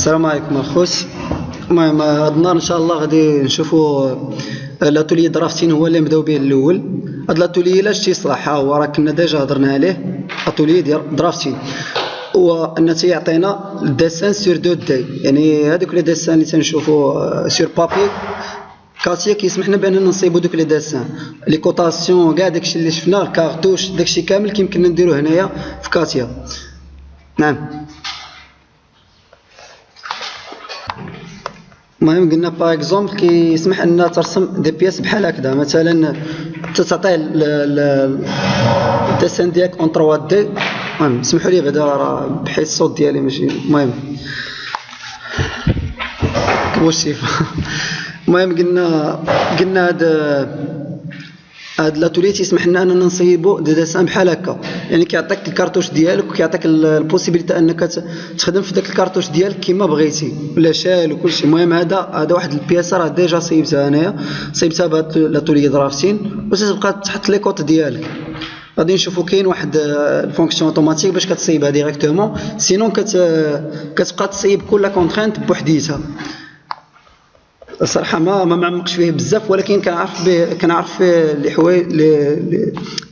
السلام عليكم الخوت. المهم هاد النهار ان شاء الله غادي نشوفوا لاتولي درافتين هو اللي نبداو به الاول. هاد لاتولي لاش تيصلح هو راه كنا ديجا هضرنا عليه. لاتولي ديال درافتين هو ان تيعطينا الديسان سور دو داي، يعني هذوك لي ديسان اللي تنشوفوا سور بابي كاتيا كيسمحنا باننا نصيبوا دوك لي ديسان لي كوطاسيون كاع داكشي اللي شفنا الكارطوش داكشي كامل كيمكننا نديروه هنايا في كاتيا. نعم. المهم قلنا باغ اكزومبل كيسمح ان ترسم دي بياس بحال هكذا، مثلا تعطيه الديسان ديالك اون 3 دي. المهم سمحوا لي بعدا راه بحيث الصوت ديالي ماشي المهم واش المهم قلنا هاد لاتولي تيسمح لنا اننا نصيبوا دي ديسان بحال هكا، يعني كيعطيك الكارطوش ديالك وكيعطيك البوسيبيليتي انك تخدم في داك الكارطوش ديالك كيما بغيتي ولا شال وكلشي. المهم هذا واحد البياسه راه ديجا صيبتها انايا، صيبتها بهاد لاتولي درافتين وتتبقى تحط لي كوط ديالك. غادي نشوفوا كاين واحد الفونكسيون اوتوماتيك باش كتصيبها ديريكتومون، سينون كتبقى تصيب كل كونترينت بوحديتها. الصراحه ما معمقش فيه بزاف، ولكن كنعرف فيه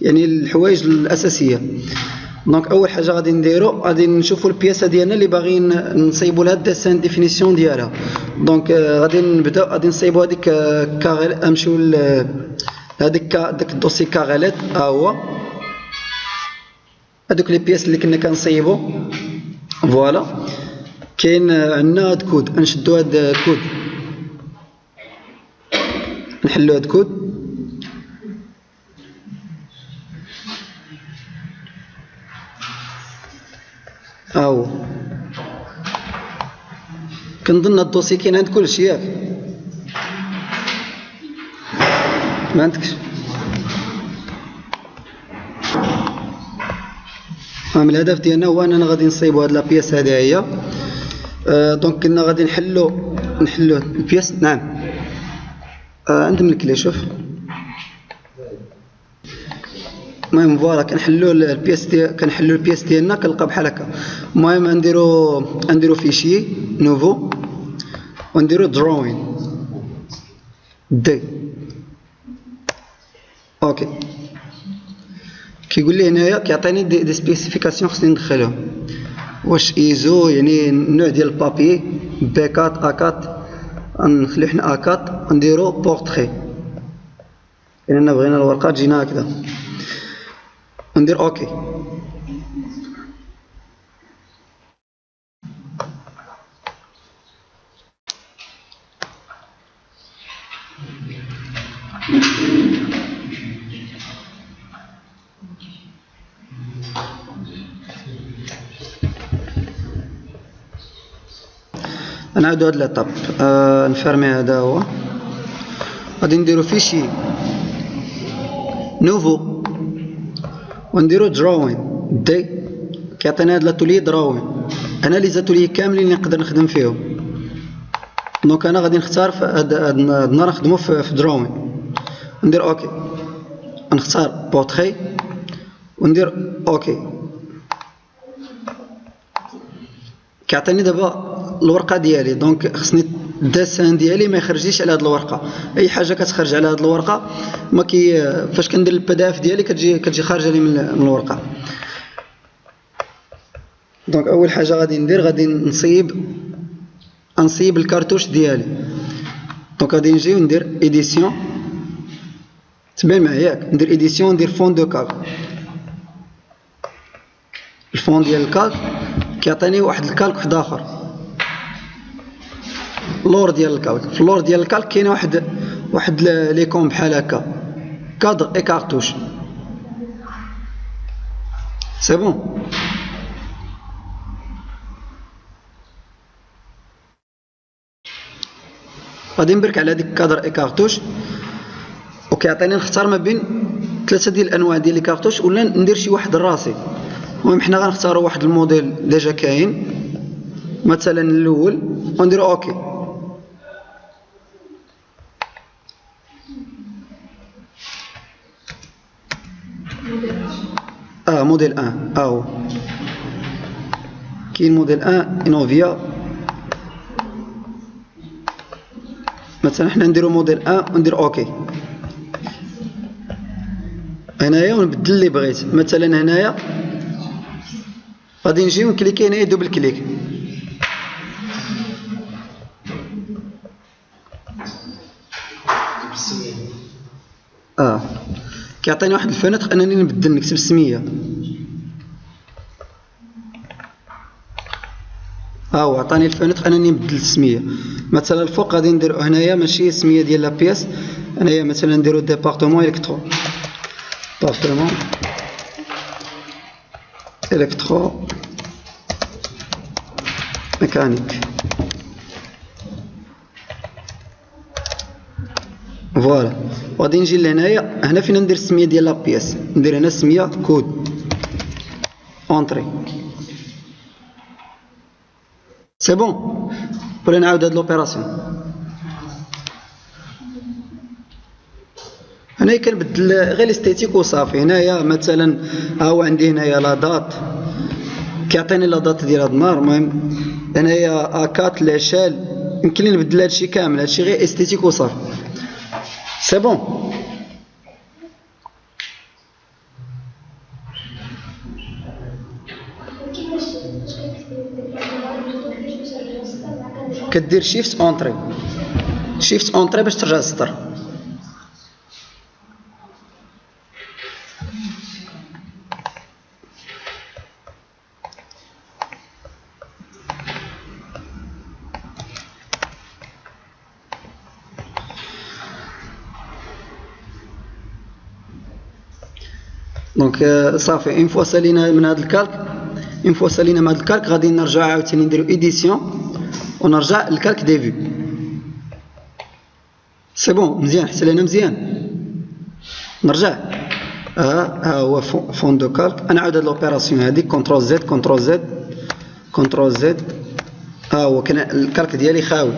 يعني الحوايج الاساسيه. دونك اول حاجه غادي نديرو غادي نشوفوا البياسه ديالنا اللي باغيين نصيبوا لها الديسان ديفينيسيون ديالها. دونك غادي نبداو غادي نصيبوا هذيك كاغيل، نمشيو داك الدوسي كاغيليت. ها هو هذوك لي بياس اللي كنا كنصيبوا. فوالا كاين عندنا هاد كود، نشدوا هاد كود نحلو هاد كود. هاهو كنظن الدوسي كاين عند كلشي ياك ما عندكش. الهدف ديالنا هو اننا غادي نصيبوا هاد لابياس هذه هي. دونك كنا غادي نحلو البياس. نعم عندهم الكلي شوف. المهم فوالا كنحلو البياس ديالنا كنلقى بحال هكا. المهم نديرو فيشي نوفو ونديرو دروين دي. اوكي كيقول لي هنايا كيعطيني دي سبيسيفيكاسيون خصني ندخلهم، واش ايزو يعني النوع ديال البابي بي 4 ا 4 نخليو حنا ا 4 نديرو بورتري لأننا بغينا الورقه تجينا هكذا. وندير اوكي. نعاودو هاد ليطاب. نفرمي هذا هو. غادي نديرو فيشي نوفو ونديرو دروين دي. كيعطينا هاد لاتولي دروين. انا لي زاتولي كاملين اللي نقدر نخدم فيهم. دونك انا غادي نختار في هاد النهار نخدمو في دروين. ندير اوكي، نختار بورتري وندير اوكي. كيعطيني دابا الورقه ديالي. دونك خصني الديسان ديالي ما يخرجليش على هاد الورقه. اي حاجه كتخرج على هاد الورقه ما فاش كندير البي دي اف ديالي كتجي خارجه لي من الورقه. دونك اول حاجه غادي ندير غادي نصيب الكارتوش ديالي. دونك غادي نجي وندير ايديسيون. تبان معايا ياك؟ ندير ايديسيون ندير فون دو كالك. الفون ديال الكالك كيعطيني واحد الكالك واحد اخر. اللور ديال الكالك، في اللور ديال الكالك كاين واحد ليكون بحال هكا كادر اي كارتوش. سي بون. غادي نبرك على هذيك كادر اي كارتوش وكيعطيني نختار ما بين 3 ديال الانواع ديال لي كارتوش ولا ندير شي واحد راسي. المهم حنا غنختاروا واحد الموديل ديجا كاين مثلا الاول ونديرو اوكي. موديل 1 هاهو كاين موديل 1 انوفيا مثلا حنا نديرو موديل 1 وندير اوكي هنايا ونبدل اللي بغيت. مثلا هنايا غادي نجي ونكليكي هنايا دوبل كليك كيعطيني واحد الفنتر انني نبدل نكتب السميه. هو عطاني الفنتر انني نبدل السميه. مثلا الفوق غادي ندير هنايا ماشي السميه ديال لا بياس، هنايا مثلا نديرو ديبارتمون الكترو، ديبارتمون الكترو ميكانيك. فوالا غادي نجي لهنايا، هنا فين ندير السميه ديال لا بياس، ندير هنا السميه كود اونطري. سي بون ولا نعاود هاد لوبيراسيون؟ هنايا كنبدل غير الاستيتيك وصافي. هنايا مثلا ها هو عندي هنايا لا دات، كيعطيني لا دات ديال هاد النهار. المهم هنايا اكات لاشال، يمكن لي نبدل هادشي كامل، هادشي غير استيتيك وصافي. سي بون. كدير شيفت اونطري، شيفت اونطري باش ترجع للسطر. دونك صافي اون فوا سالينا من هذا الكالك، اون فوا سالينا من هذا الكالك غادي نرجع عاوتاني نديرو ايديسيون ونرجع للكالك دي فيو. سي بون مزيان، حتى لهنا مزيان. نرجع ها هو فون دو كالك. نعاود هاد لوبيراسيون هادي كونترول زد كونترول زد كونترول زد. ها هو كان الكالك ديالي خاوي.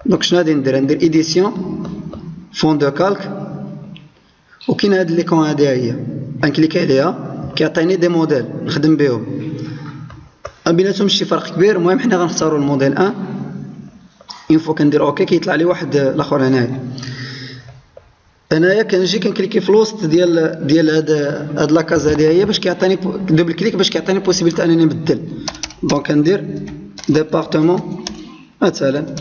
دونك شنو غادي ندير؟ ندير ايديسيون فون دو كالك، وكاين هاد ليكون هادي هي نكليك عليها كيعطيني دي موديل نخدم بهم، بيناتهم شي فرق كبير. المهم حنا غنختاروا الموديل 1. اون فوا كندير اوكي كيطلع لي واحد الاخر. هنايا كنجي كنكليكي في الوسط ديال هاد لاكاز هادي هي باش كيعطيني دوبل كليك باش كيعطيني بوسيبيليتي انني نبدل. دونك كندير ديبارتمون مثلا،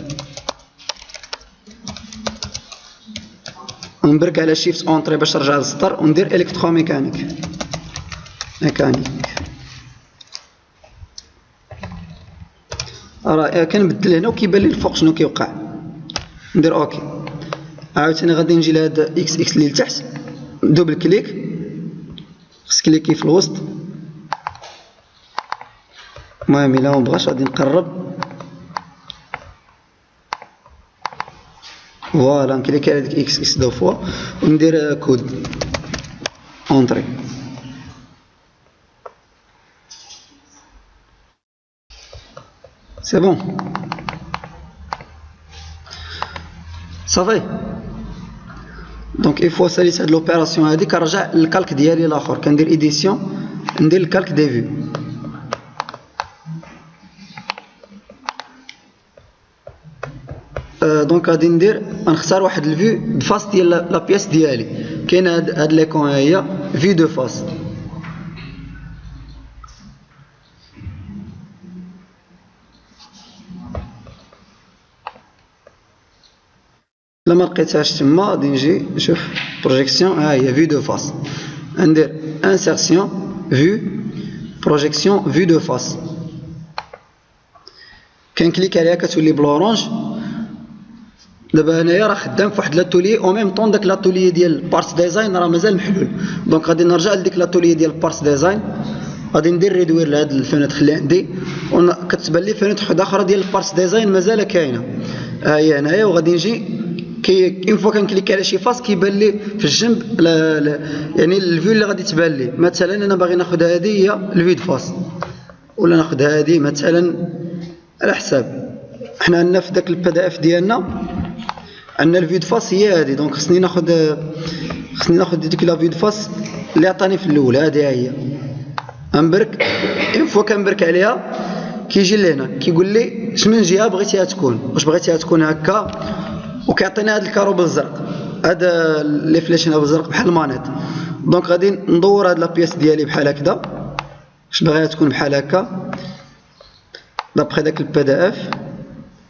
ونبرك على شيفت اونطري باش نرجع للسطر، وندير الكترو ميكانيك راه كنبدل هنا وكيبان لي الفوق شنو كيوقع. ندير اوكي. عاوتاني غادي نجي لهاد اكس اكس اللي لتحت، دوبل كليك، خص كليكي في الوسط. المهم الا مبغاش غادي نقرب، فوالا نكليكي على ديك اكس اكس دو فوا وندير كود اونطري. سي بون صافي. دونك اي فوا ساليت هاد لوبيراسيون هادي كنرجع للكالك ديالي الاخر، كندير ايديسيون ندير الكالك دي فيو. دونك غادي ندير نختار واحد الفيو دفاس ديال لا بياس ديالي. كاين هاد ليكون هي فيو دو فاس. لما لقيتهاش تما غادي نجي نشوف بروجيكسيون، ها هي فيو دو فاس. ندير انسيرسيون فيو بروجيكسيون فيو دو فاس، كنكليك عليها كتولي بلورانج. دابا هنايا راه خدام في واحد لاتولي او ميم طون داك لاتولي ديال بارت ديزاين راه مازال محلول. دونك غادي نرجع لديك لاتولي ديال بارت ديزاين، غادي ندير ريدوير لهاد الفينيتر اللي عندي، كتبان لي فينيتر وحده اخرى ديال البارت ديزاين مازال كاينه. ها هي هنايا. وغادي نجي اون فوا كنكليك على شي فاس كيبان لي في الجنب يعني الفيو اللي غادي تبان لي. مثلا انا باغي ناخذ هذه هي الفيو دو فاس، ولا ناخذ هذه مثلا على حساب. حنا عندنا في داك البي دي اف ديالنا عندنا الفيو دو فاس هي هذه. دونك خصني ناخذ ديك لا فيو دو فاس اللي عطاني في الاول، هذه هي. نبرك اون فوا كنبرك عليها كيجي لهنا كيقول لي شمن جهه بغيتيها تكون، واش بغيتيها تكون هكا وكيعطينا هذا الكارو بالزرق، هذا لي فلاش هنا بالزرق بحال المانيت. دونك غادي ندور هاد لابياس ديالي بحال هكذا، واش باغيها تكون بحال هكا دابخي داك البي دي اف،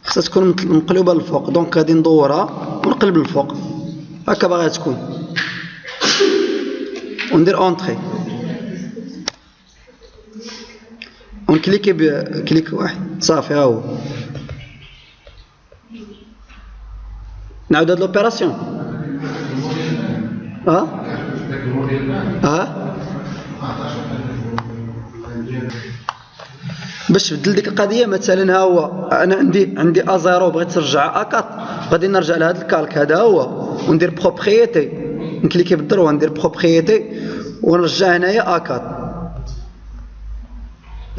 خصها تكون مقلوبه للفوق. دونك غادي ندورها ونقلب للفوق هكا باغيها تكون، وندير اونطري ونكليكي بكليك واحد صافي. ها هو نعاود هاد لوبيراسيون. باش تبدل ديك القضيه. مثلا ها هو انا عندي ا0 بغيت ترجع ا4، غادي نرجع لهذا الكالك هذا هو وندير بروبريتي، نكليكي بالضروه ندير بروبريتي ونرجع هنايا ا4.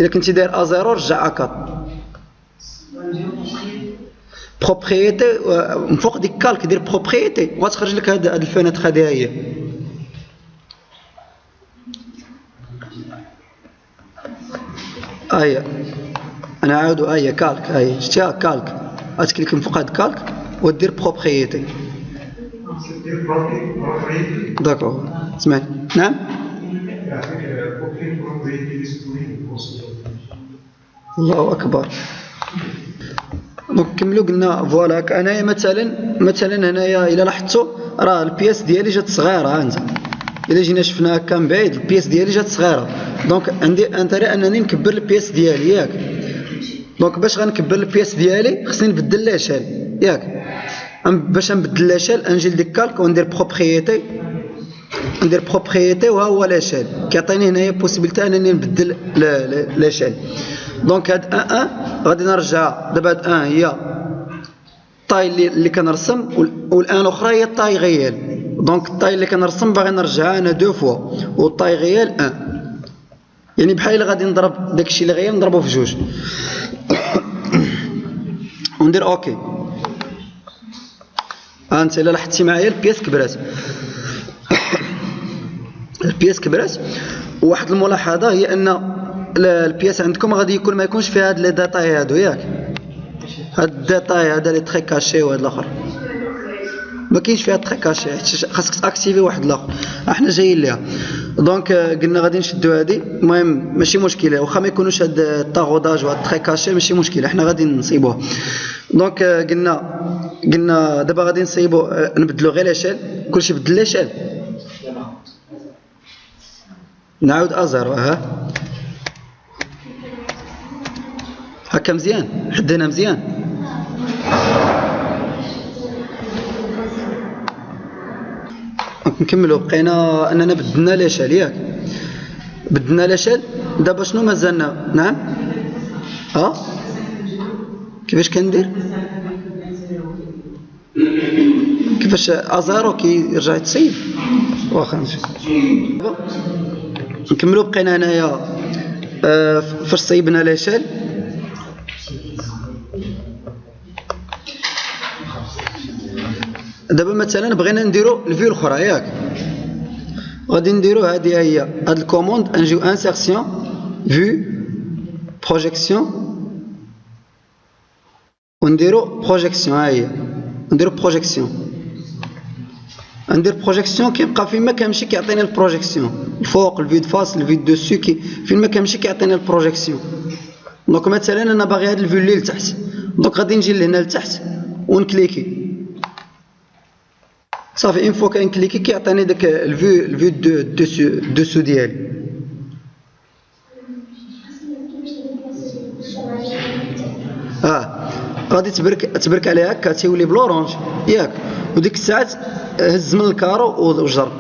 الا كنتي داير ا0 رجع ا4 بروبريتي من فوق ديك الكالك، دير بروبريتي وغتخرج لك هاد الفينيتر هذه هي. ايا انا عاودو ايا كالك، ايا شتيها كالك، غتكليك من فوق هاد الكالك ودير بروبريتي. داكور سمعني. نعم الله اكبر. دونك نكملوا. قلنا فوالا انايا مثلا هنايا الا لاحظتوا راه البياس ديالي جات صغيره. ها انت الا جينا شفناها هكا من بعيد البياس ديالي جات صغيره، دونك عندي انتري انني نكبر البياس ديالي ياك. دونك باش غنكبر البياس ديالي خصني نبدل لاشال ياك. باش نبدل لاشال نجي لديك كالك وندير بروبريتي وها هو لاشال، كيعطيني هنايا بوسيبيليتي انني نبدل لاشال. دونك هاد ان غادي نرجع دابا. هاد ان هي الطاي اللي كنرسم، والان الاخرى هي الطاي غيال. دونك الطاي اللي كنرسم باغي نرجعها انا دو فوا، والطاي غيال ان، يعني بحال الا غادي نضرب داكشي اللي غيال نضربو في جوج وندير اوكي. انت الا لاحظتي معايا البياس كبرات البياس كبرات. وواحد الملاحظه هي ان البياس عندكم غادي يكون ما يكونش فيها هاد لي ديتاي هادو ياك، هاد الديتاي هذا لي تري كاشي وهاد الاخر ما كاينش فيها تري كاشي، خاصك تاكتيفي واحد الاخر. احنا جايين ليها. دونك قلنا غادي نشدو هادي. المهم ماشي مشكله واخا ما يكونوش هاد الطاغوداج وهاد تري كاشي ماشي مشكله، احنا غادي نصيبوها. دونك قلنا دابا غادي نصيبو نبدلو غير لاشال. كلشي بدل لاشال. نعاود ازيرو. هكا مزيان، حدينا مزيان. نكملوا. بقينا اننا بدلنا لاشال ياك، بدلنا لاشال. دابا شنو مازالنا؟ نعم كيفاش كندير؟ كيفاش ازيرو كيرجع يتصيب؟ واخا نمشي نكملوا. بقينا هنايا فاش صيبنا لاشال دابا مثلا بغينا نديرو الفيو الاخرى ياك. غادي نديرو هذه هي هاد الكوموند، نجيو انسيرسيون فيو بروجيكسيون ونديرو بروجيكسيون. ها هي نديرو بروجيكسيون، ندير بروجيكسيون كيبقى فين ما كنمشي كيعطيني البروجيكسيون الفوق، الفيو دو فاس، الفيو دو سو، فين ما كنمشي كيعطيني البروجيكسيون. دونك مثلا انا باغي هاد الفيو اللي لتحت، دونك غادي نجي لهنا لتحت ونكليكي صافي. اون فوا كنكليكي كيعطيني داك الفيو دو سو ديالي. غادي تبرك عليها هكا تيولي بلورونج ياك. وديك الساعات هز من الكارو وجر.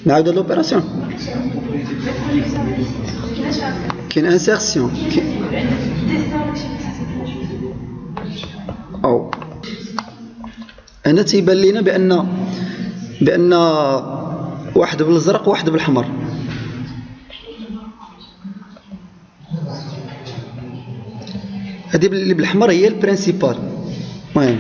نعاود لوبيراسيون. كاين انسيرسيون او انا تيبان لينا بان واحد بالازرق وواحد بالحمر. هذه اللي بالاحمر هي البرينسيبال. المهم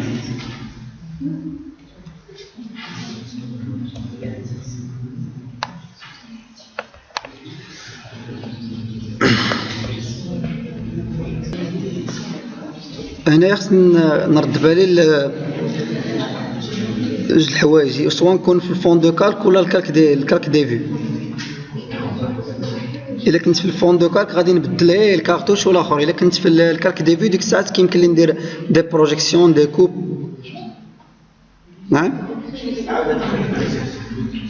هنا خصني نرد بالي جوج الحوايج، سواء نكون في الفون دو كالك ولا الكالك دي فيو. الا كنت في الفون دو كالك غادي نبدل غير الكارتوش والاخر، الا كنت في الكالك دي فيو ديك الساعات كيمكن لي ندير دي بروجيكسيون دي كوب. نعم.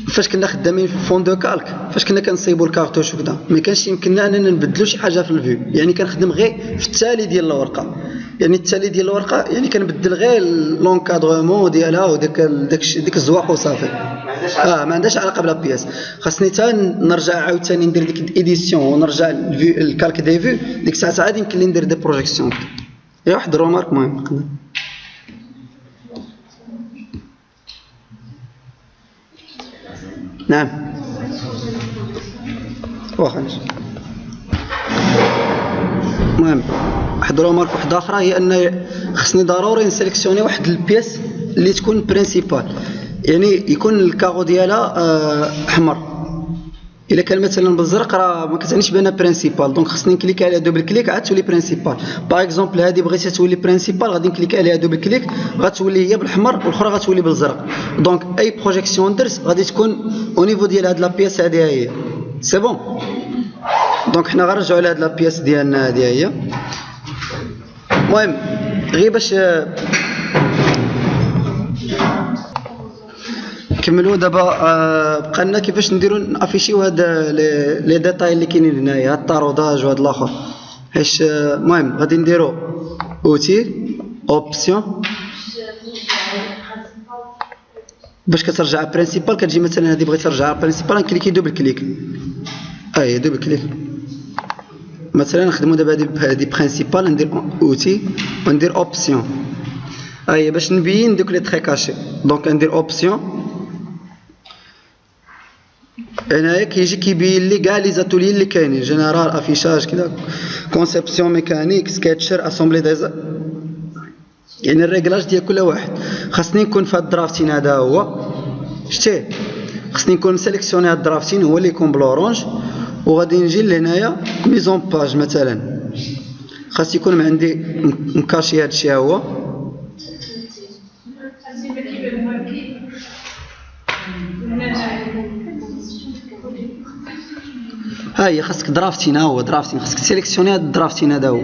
فاش كنا خدامين في الفون دو كالك، فاش كنا كنصيبوا الكارتوش وكذا، ما كانش يمكننا اننا نبدلوا شي حاجه في الفيو، يعني كنخدم غير في التالي ديال الورقه، يعني التالي ديال الورقه يعني كنبدل غير لونكادرومون ديالها وديك الزواق وصافي. ما عندهاش علاقه بلا بياس. خاصني حتى نرجع عاوتاني ندير ديك الايديسيون ونرجع الكالك دي فيو، ديك الساعات عاد يمكن لي ندير دي بروجيكسيون. غير واحد الرومارك مهم. نعم. واخا المهم واحد رومارك واحده اخرى هي ان خصني ضروري نسيليكسيوني واحد البياس اللي تكون برينسيبال، يعني يكون الكاغو ديالها احمر. الا كان مثلا بالزرق راه ما كتعنيش بانها برينسيبال، دونك خصني نكليك عليها دوبل كليك عاد تولي برينسيبال. باغ اكزومبل هذه بغيتها تولي برينسيبال غادي نكليك عليها دوبل كليك غتولي هي بالحمر والاخرى غتولي بالزرق. دونك اي بروجيكسيون درت غادي تكون او نيفو ديال هاد لا بياس هذه هي سي بون. دونك حنا غنرجعوا لهاد لا بياس ديالنا هذه هي. المهم غير باش كملوا دابا بقى لنا كيفاش نديروا نافيشيو هاد لي ديتاي اللي كاينين هنايا، هاد الطروداج وهاد الاخر. حيت المهم غادي نديروا اوتي اوبسيون باش كترجع برينسيبال. كتجي مثلا هذه بغيت ترجع برينسيبال نكليكي دوبل كليك، دوبل كليك. مثلا نخدموا دابا هذه برينسيبال، ندير اوتي وندير اوبسيون باش نبين دوك لي تري كاشي. دونك ندير اوبسيون هنايا كيجي كيبين لي كاع لي زاتولي اللي كاينين، جينيرال افيشاج كذا كونسيبسيون ميكانيك سكيتشر اسامبلي ديزا، يعني الريغلاج ديال كل واحد. خاصني نكون في هاد الدرافتين هذا هو شتيه، خاصني نكون سيليكسيوني هاد الدرافتين هو اللي يكون بلورونج، وغادي نجي لهنايا ميزون باج مثلا خاص يكون عندي مكاشي هادشي هو. هاي خاصك درافتين، هو درافتين خاصك سيليكسيوني هاد الدرافتين هذا هو.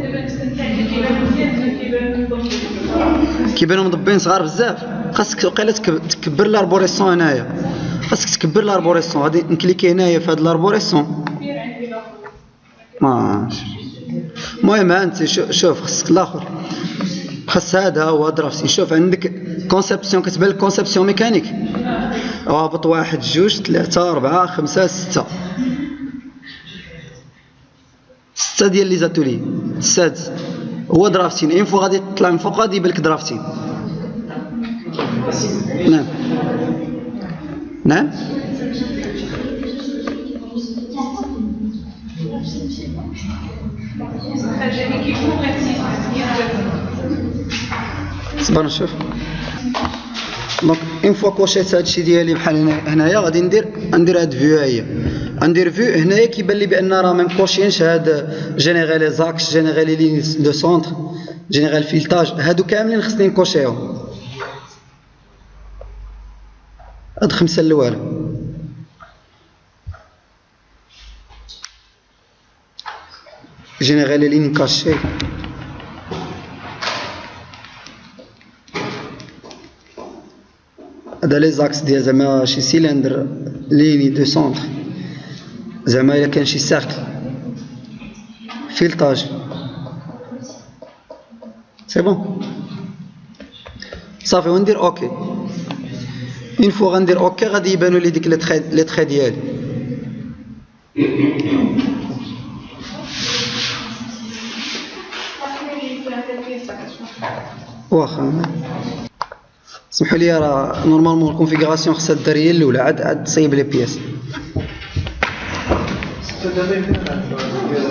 كيبانو مضبين صغار بزاف، خاصك وقيله تكبر لاربوريسون هنايا، خاصك تكبر لاربوريسون. غادي نكليكي هنايا في هاد لاربوريسون ماشي. المهم انت شوف خاصك الاخر، خاص هذا هو درافتين. شوف عندك كونسيبسيون كتبان لك كونسيبسيون ميكانيك، رابط 1 2 3 4 5 6 6 ديال لي زاتولي. السادس هو درافتين، اين فوا غادي تطلع من فوق غادي يبان لك درافتين. نعم نعم. صبر نشوف. دونك اين فوا كوشيت هادشي ديالي بحال هنايا غادي ندير هاد فيو هي، ندير فيو هنايا كيبان لي بان راه ما مكوشينش هاد جينيرال لي زاكس جينيرال لي لين دو سونتر جينيرال فيلتاج، هادو كاملين خصني نكوشيهم. هاد 5 الاول جينيرال لي لين كاشي، هذا لي زاكس ديال زعما شي سيلندر ليني دو سونتر، زعما الا كان شي سيركل فيلتاج سي بون صافي. وندير اوكي. اين فوا غندير اوكي غادي يبانوا لي ديك لي تري ديالي. واخا سمحوا لي راه نورمالمون الكونفيغوراسيون خصها دار هي الاولى عاد تصيب لي بياس.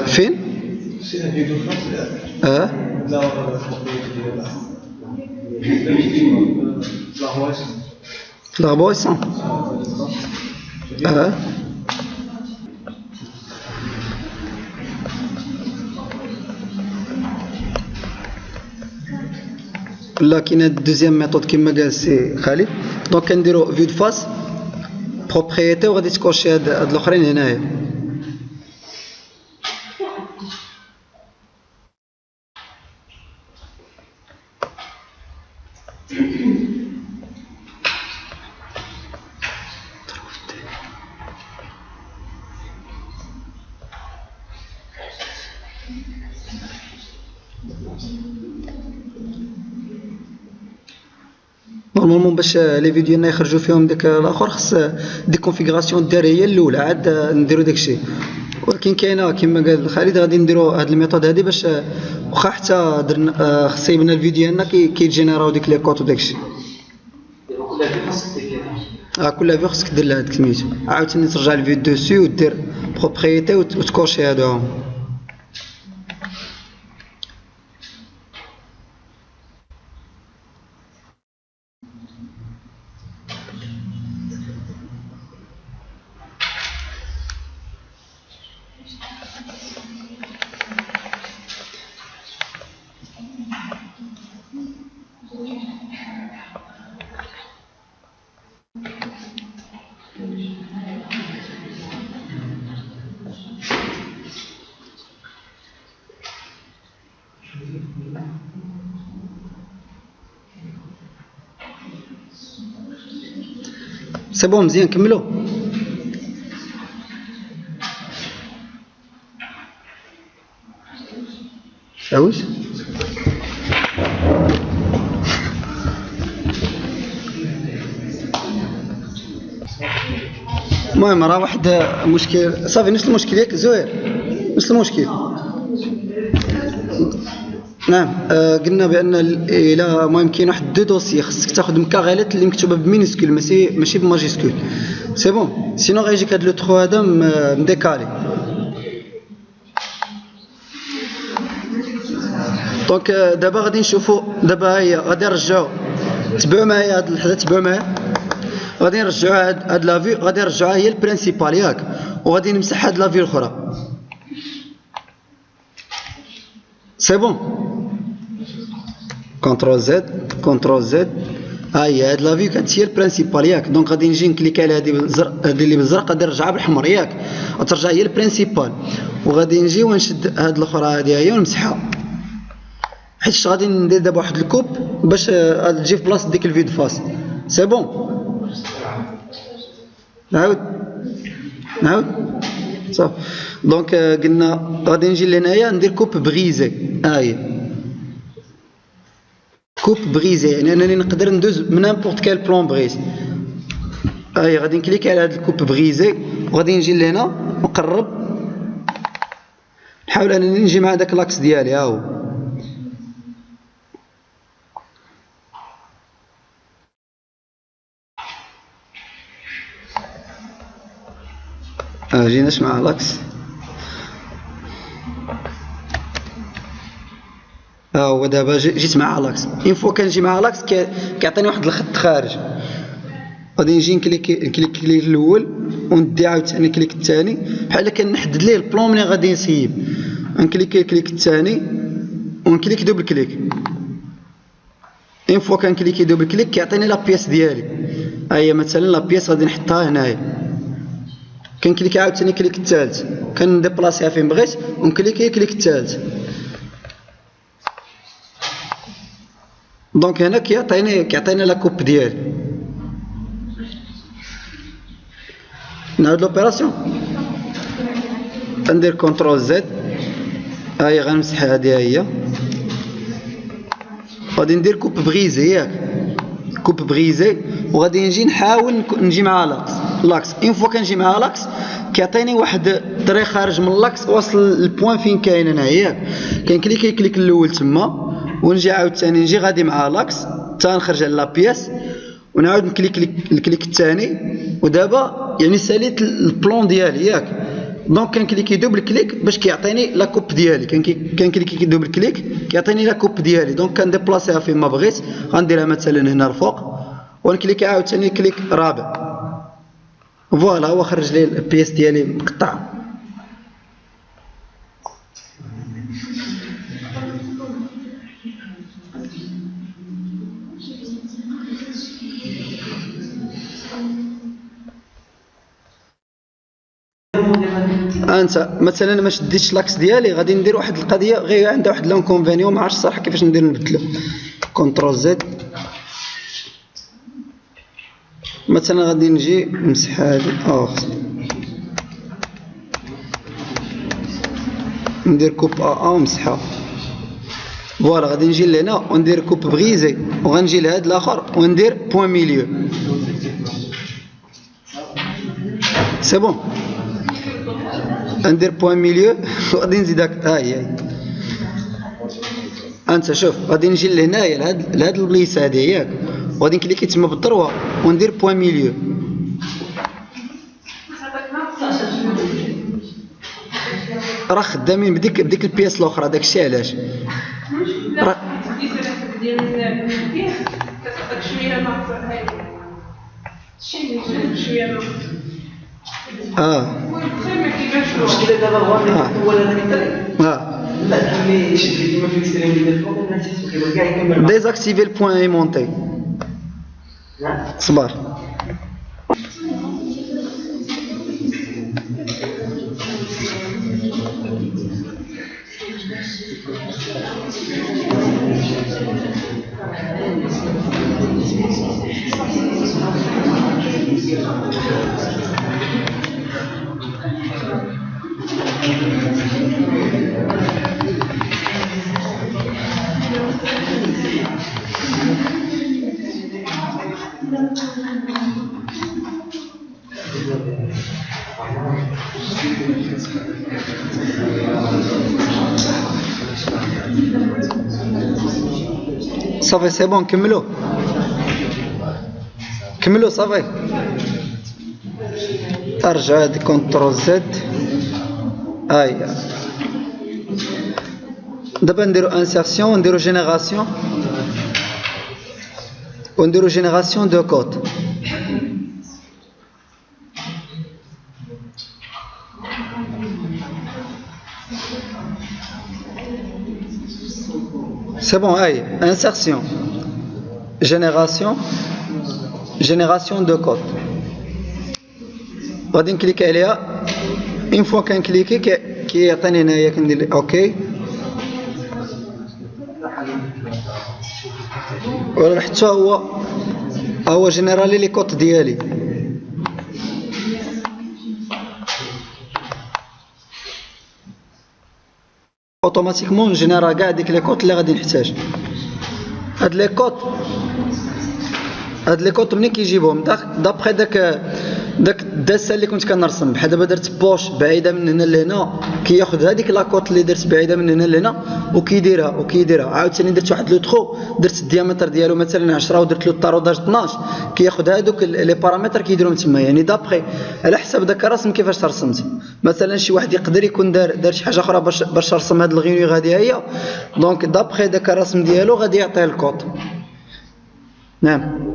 فين؟ لا بويسون ولا كاينه دوزيام ميثود كما قال السي خالد. دونك كنديرو فيو دو فاس بروبريتي وغادي تكوشي هاد الاخرين هنايا. نورمالمون باش لي فيديو ديالنا يخرجوا فيهم داك الاخر خص دي كونفيغوراسيون ديالها هي الاولى عاد نديرو داكشي. ولكن كاينه كما قال خالد غادي نديرو هاد الميثود هادي باش واخا حتى درنا خص يبنا الفيديو ديالنا كيجينيراو ديك لي كوت وداكشي. كل فيو خصك دير لها هاد الكلميت عاوتاني ترجع الفيديو دوسي ودير بروبريتي وتكوشي هادو. سي بون مزيان نكملو. عاوش المهم راه واحد مشكل صافي. نفس المشكل ياك زهير نفس المشكل. نعم قلنا بان الى المهم كاين واحد دو دوسي خصك تاخذ مكاغالات اللي مكتوبه بمينيسكول ماشي بماجيسكول. سي بون سينو غيجيك هاد لو ترو هذا مديكالي. دونك دابا غادي نشوفوا دابا هي غادي نرجعوا تبعوا معايا هاد اللحظه تبعوا معايا. غادي نرجعوا هاد لافي غادي نرجعوها هي البرينسيبال ياك وغادي نمسح هاد لافي الاخرى. سي بون كونترول زد كونترول زد هاي هاد لافي كانت هي البرينسيبال ياك. دونك غادي نجي نكليك على هادي بالزرق هادي اللي بالزرق غادي نرجعها بالحمر ياك وترجع هي البرينسيبال. وغادي نجي ونشد هاد الاخرى هادي هي ونمسحها حيت غادي ندير دابا واحد الكوب باش تجي في بلاصه ديك الفيد فاس. سي بون نعاود صافي. دونك قلنا غادي نجي لهنايا ندير كوب بغيزي هاهي كوب بغيزي يعني انني نقدر ندوز من نيمبورط كال بلون بغيت. هاهي غادي نكليك على هاد الكوب بغيزي وغادي نجي لهنا نقرب نحاول انني نجي مع داك لاكس ديالي. ها هو جيناش مع لاكس. هو دابا جيت مع لاكس. اون فوا كنجي مع لاكس كيعطيني واحد الخط خارج. غادي نجي نكليك الاول وندي عاوتاني كليك الثاني بحال كنحدد ليه البلون ملي غادي نسيب. نكليك الثاني ونكليك دوبل كليك. اون فوا كنكليكي دوبل كليك كيعطيني لا بياس ديالي. ها هي مثلا لا بياس غادي نحطها هنايا. كنكليك عاوتاني كليك الثالث كنديبلاسيها فين بغيت ونكليكي كليك الثالث. دونك هنا كيعطيني لا كوب ديالي. نعاود لوبيراسيون ندير كونترول زد هاهي غنمسح هادي هي. غادي ندير كوب بغيزي ياك كوب بغيزي وغادي نجي نحاول نجي مع لاكس. اون فوا كنجي مع لاكس كيعطيني واحد الطريق خارج من لاكس واصل البوين فين كاين انا ياك. كليك الاول تما ونجي عاوتاني نجي غادي مع لاكس حتى نخرج على لا بياس ونعاود نكليك الثاني. ودابا يعني ساليت البلون ديالي ياك. دونك كنكليكي دوبل كليك باش كيعطيني لا كوب ديالي. كنكليكي دوبل كليك كيعطيني لا كوب ديالي. دونك كنديبلاسيها فين ما بغيت. غنديرها مثلا هنا الفوق ونكليكي عاوتاني كليك رابع. فوالا هو خرج لي البياس ديالي مقطعه. انت مثلا ما شديتش لاكس ديالي، غادي ندير واحد القضيه غير عندها واحد لونكونفينيون، ما عرفتش الصراحه كيفاش ندير نبدلو. كونترول زد، مثلا غادي نجي نمسح هادي ندير كوب ونمسحها. فوالا غادي نجي لهنا وندير كوب بغيزي، وغنجي لهاد الاخر وندير بوين ميليو. سي بون، ندير بوين ميليو وغادي نزيدك. هاي انت شوف، غادي نجي لهنايا لهاد البليصه هادي ياك، وغادي نكليكي تما بالدروه وندير بوين ميليو. راه خدامين بديك البياس الاخرى، داكشي علاش راه المشكله دابا هو هذاك الطريق لا اللي يشد كيما في الاكستريم ديال الفوق ما تحسو كيبقى كاع يكمل. ديزاكتيفي البوين ايمونتي. صبر صافي سي بون، كملوا صافي. ارجع هادي كونترول زد. دابا نديرو انسيرسيون ونديرو جينيراسيون دو كود. C'est bon, insertion, génération de code. غادي نكليك عليها. اون فوا كنكليكي كيعطيني هنايا كندير اوكي، ولا حتى هو جينيرالي لي كود ديالي. اوتوماتيكمون جينيرا كاع ديك لي كود اللي غادي نحتاج. هاد لي كود منين كيجيبهم؟ دابخي داك الداسه اللي كنت كنرسم. بحال دابا درت بوش بعيده من هنا لهنا، كياخذ هذيك لاكوط اللي درت بعيده من هنا لهنا وكيديرها. عاوتاني درت واحد لو تخو، درت الديامتر ديالو مثلا 10 ودرت له الطاروداج 12، كياخذ هذوك لي بارامتر كيديرهم تما. يعني دابخي على حسب داك الرسم كيفاش رسمت. مثلا شي واحد يقدر يكون دار شي حاجه اخرى باش رسم هاد الغيني غادي هي، دونك دابخي داك الرسم ديالو غادي يعطيه الكود. نعم.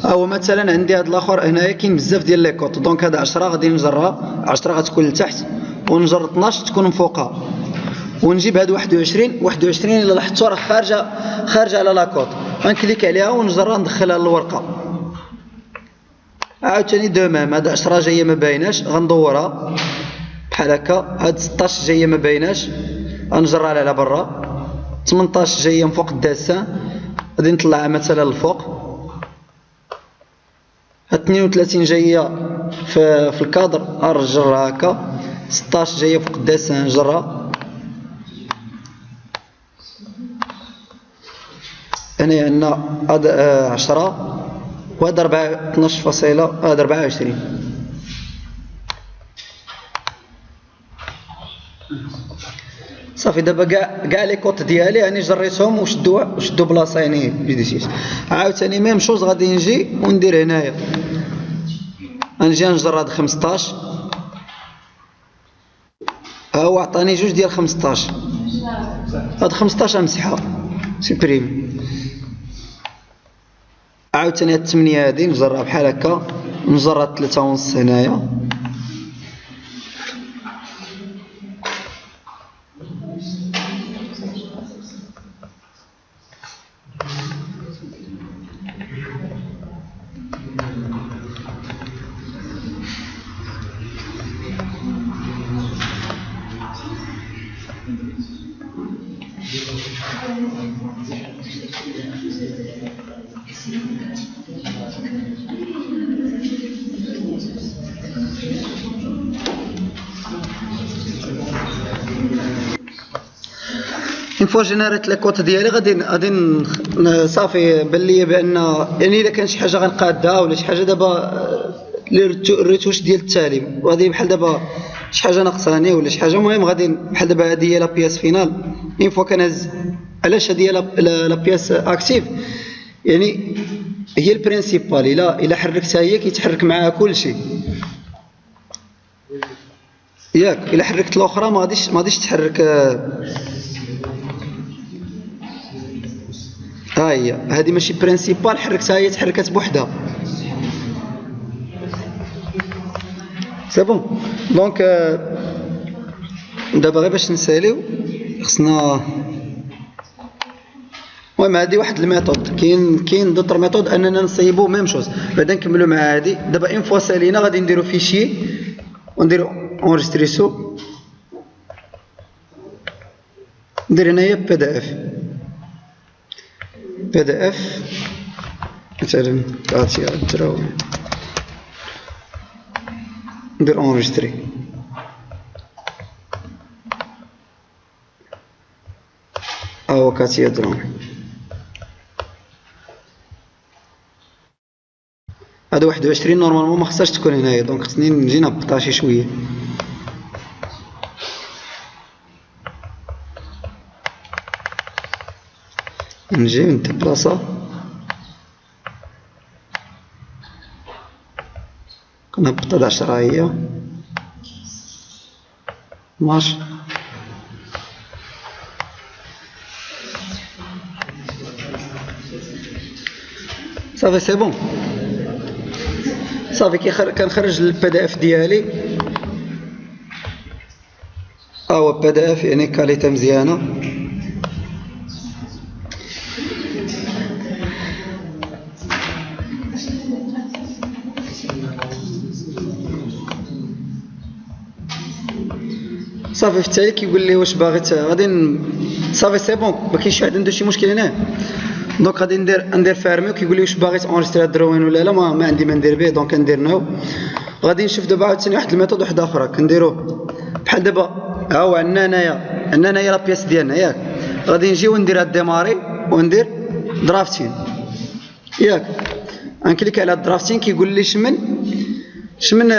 او مثلا عندي هذا الاخر هنايا كاين بزاف ديال لي كوط، دونك هذا 10 غادي نجرها، 10 غتكون لتحت ونجر 12 تكون من فوقها، ونجيب هاد 21 الا لاحظتوا راه خارجه على لاكوط، غنكليك عليها ونجرها ندخلها للورقه. عاوتاني دو ميم، هاد 10 جايه ما بايناش غندورها بحال هكا، هاد 16 جايه ما بايناش غنجرها على برا، 18 جايه من فوق الداسه غادي نطلعها مثلا للفوق، هاد 32 جايه في الكادر نجرها هكا، 16 جايه فوق الداسه نجرها. هنا عندنا هاد 10 وهاد 24. صافي دابا كاع لي كوط ديالي يعني جريتهم وشدوا بلاصه يعني بديتيش. عاوتاني ميم شوز غادي نجي وندير هنايا، غنجي نجر هاد 15، ها هو عطاني جوج ديال 15، هاد 15 نمسحها سوبريم. عاوتاني هاد 8 هادي نجرها بحال هكا، نجر هاد 3 ونص هنايا، اون فوا جينيريت لاكوت ديالي غادي صافي بان ليا بان يعني الا كان شي حاجه غنقادها ولا شي حاجه دابا الريتوش ديال التالي وغادي بحال دابا شي حاجه ناقصاني ولا شي حاجه المهم غادي بحال دابا هذه هي لا بياس فينال اون فوا كنهز علاش هذه هي لا بياس اكتيف يعني هي البرينسيبال الا حركتها هي كيتحرك معاها كلشي ياك الا حركت الاخرى ما غاديش تحرك ها هي هذه ماشي برينسيبال حركتها هي تحركت بوحدها سي بون دونك دابا غير باش نساليو خصنا المهم هذه واحد الميثود كاين دوطر ميثود اننا نصيبو ميم شوز بعدا نكملوا مع هذه دابا اون فوا سالينا غادي نديرو فيشي ونديرو اونجستريسو ندير هنايا بي دي اف مثلا كاتيا دراو ندير اونجستري او كاتيا دراو هذا 21 نورمالمون ما خصهاش تكون هنايا دونك خصني نجي نهبطها شي شويه نجي ندبلاصا كنهبطها 10 هي 12 صافي سي بون صافي كنخرج البي دي اف ديالي هو بي دي اف يعني كاليتي مزيانه صافي في التالي كيقول لي واش باغي غادي صافي سي بون ما كاينش واحد عنده شي مشكل هنا دونك غادي ندير فيرمي وكيقول لي واش باغي تونجستري هاد الدروين ولا لا ما عندي ما ندير به دونك ندير نو غادي نشوف دابا عاوتاني واحد الميثود واحده اخرى كنديروه بحال دابا ها هو عندنا هنايا لا بياس ديالنا ياك غادي نجي وندير هاد ديماري وندير درافتين ياك غنكليك على الدرافتين كيقول لي شمن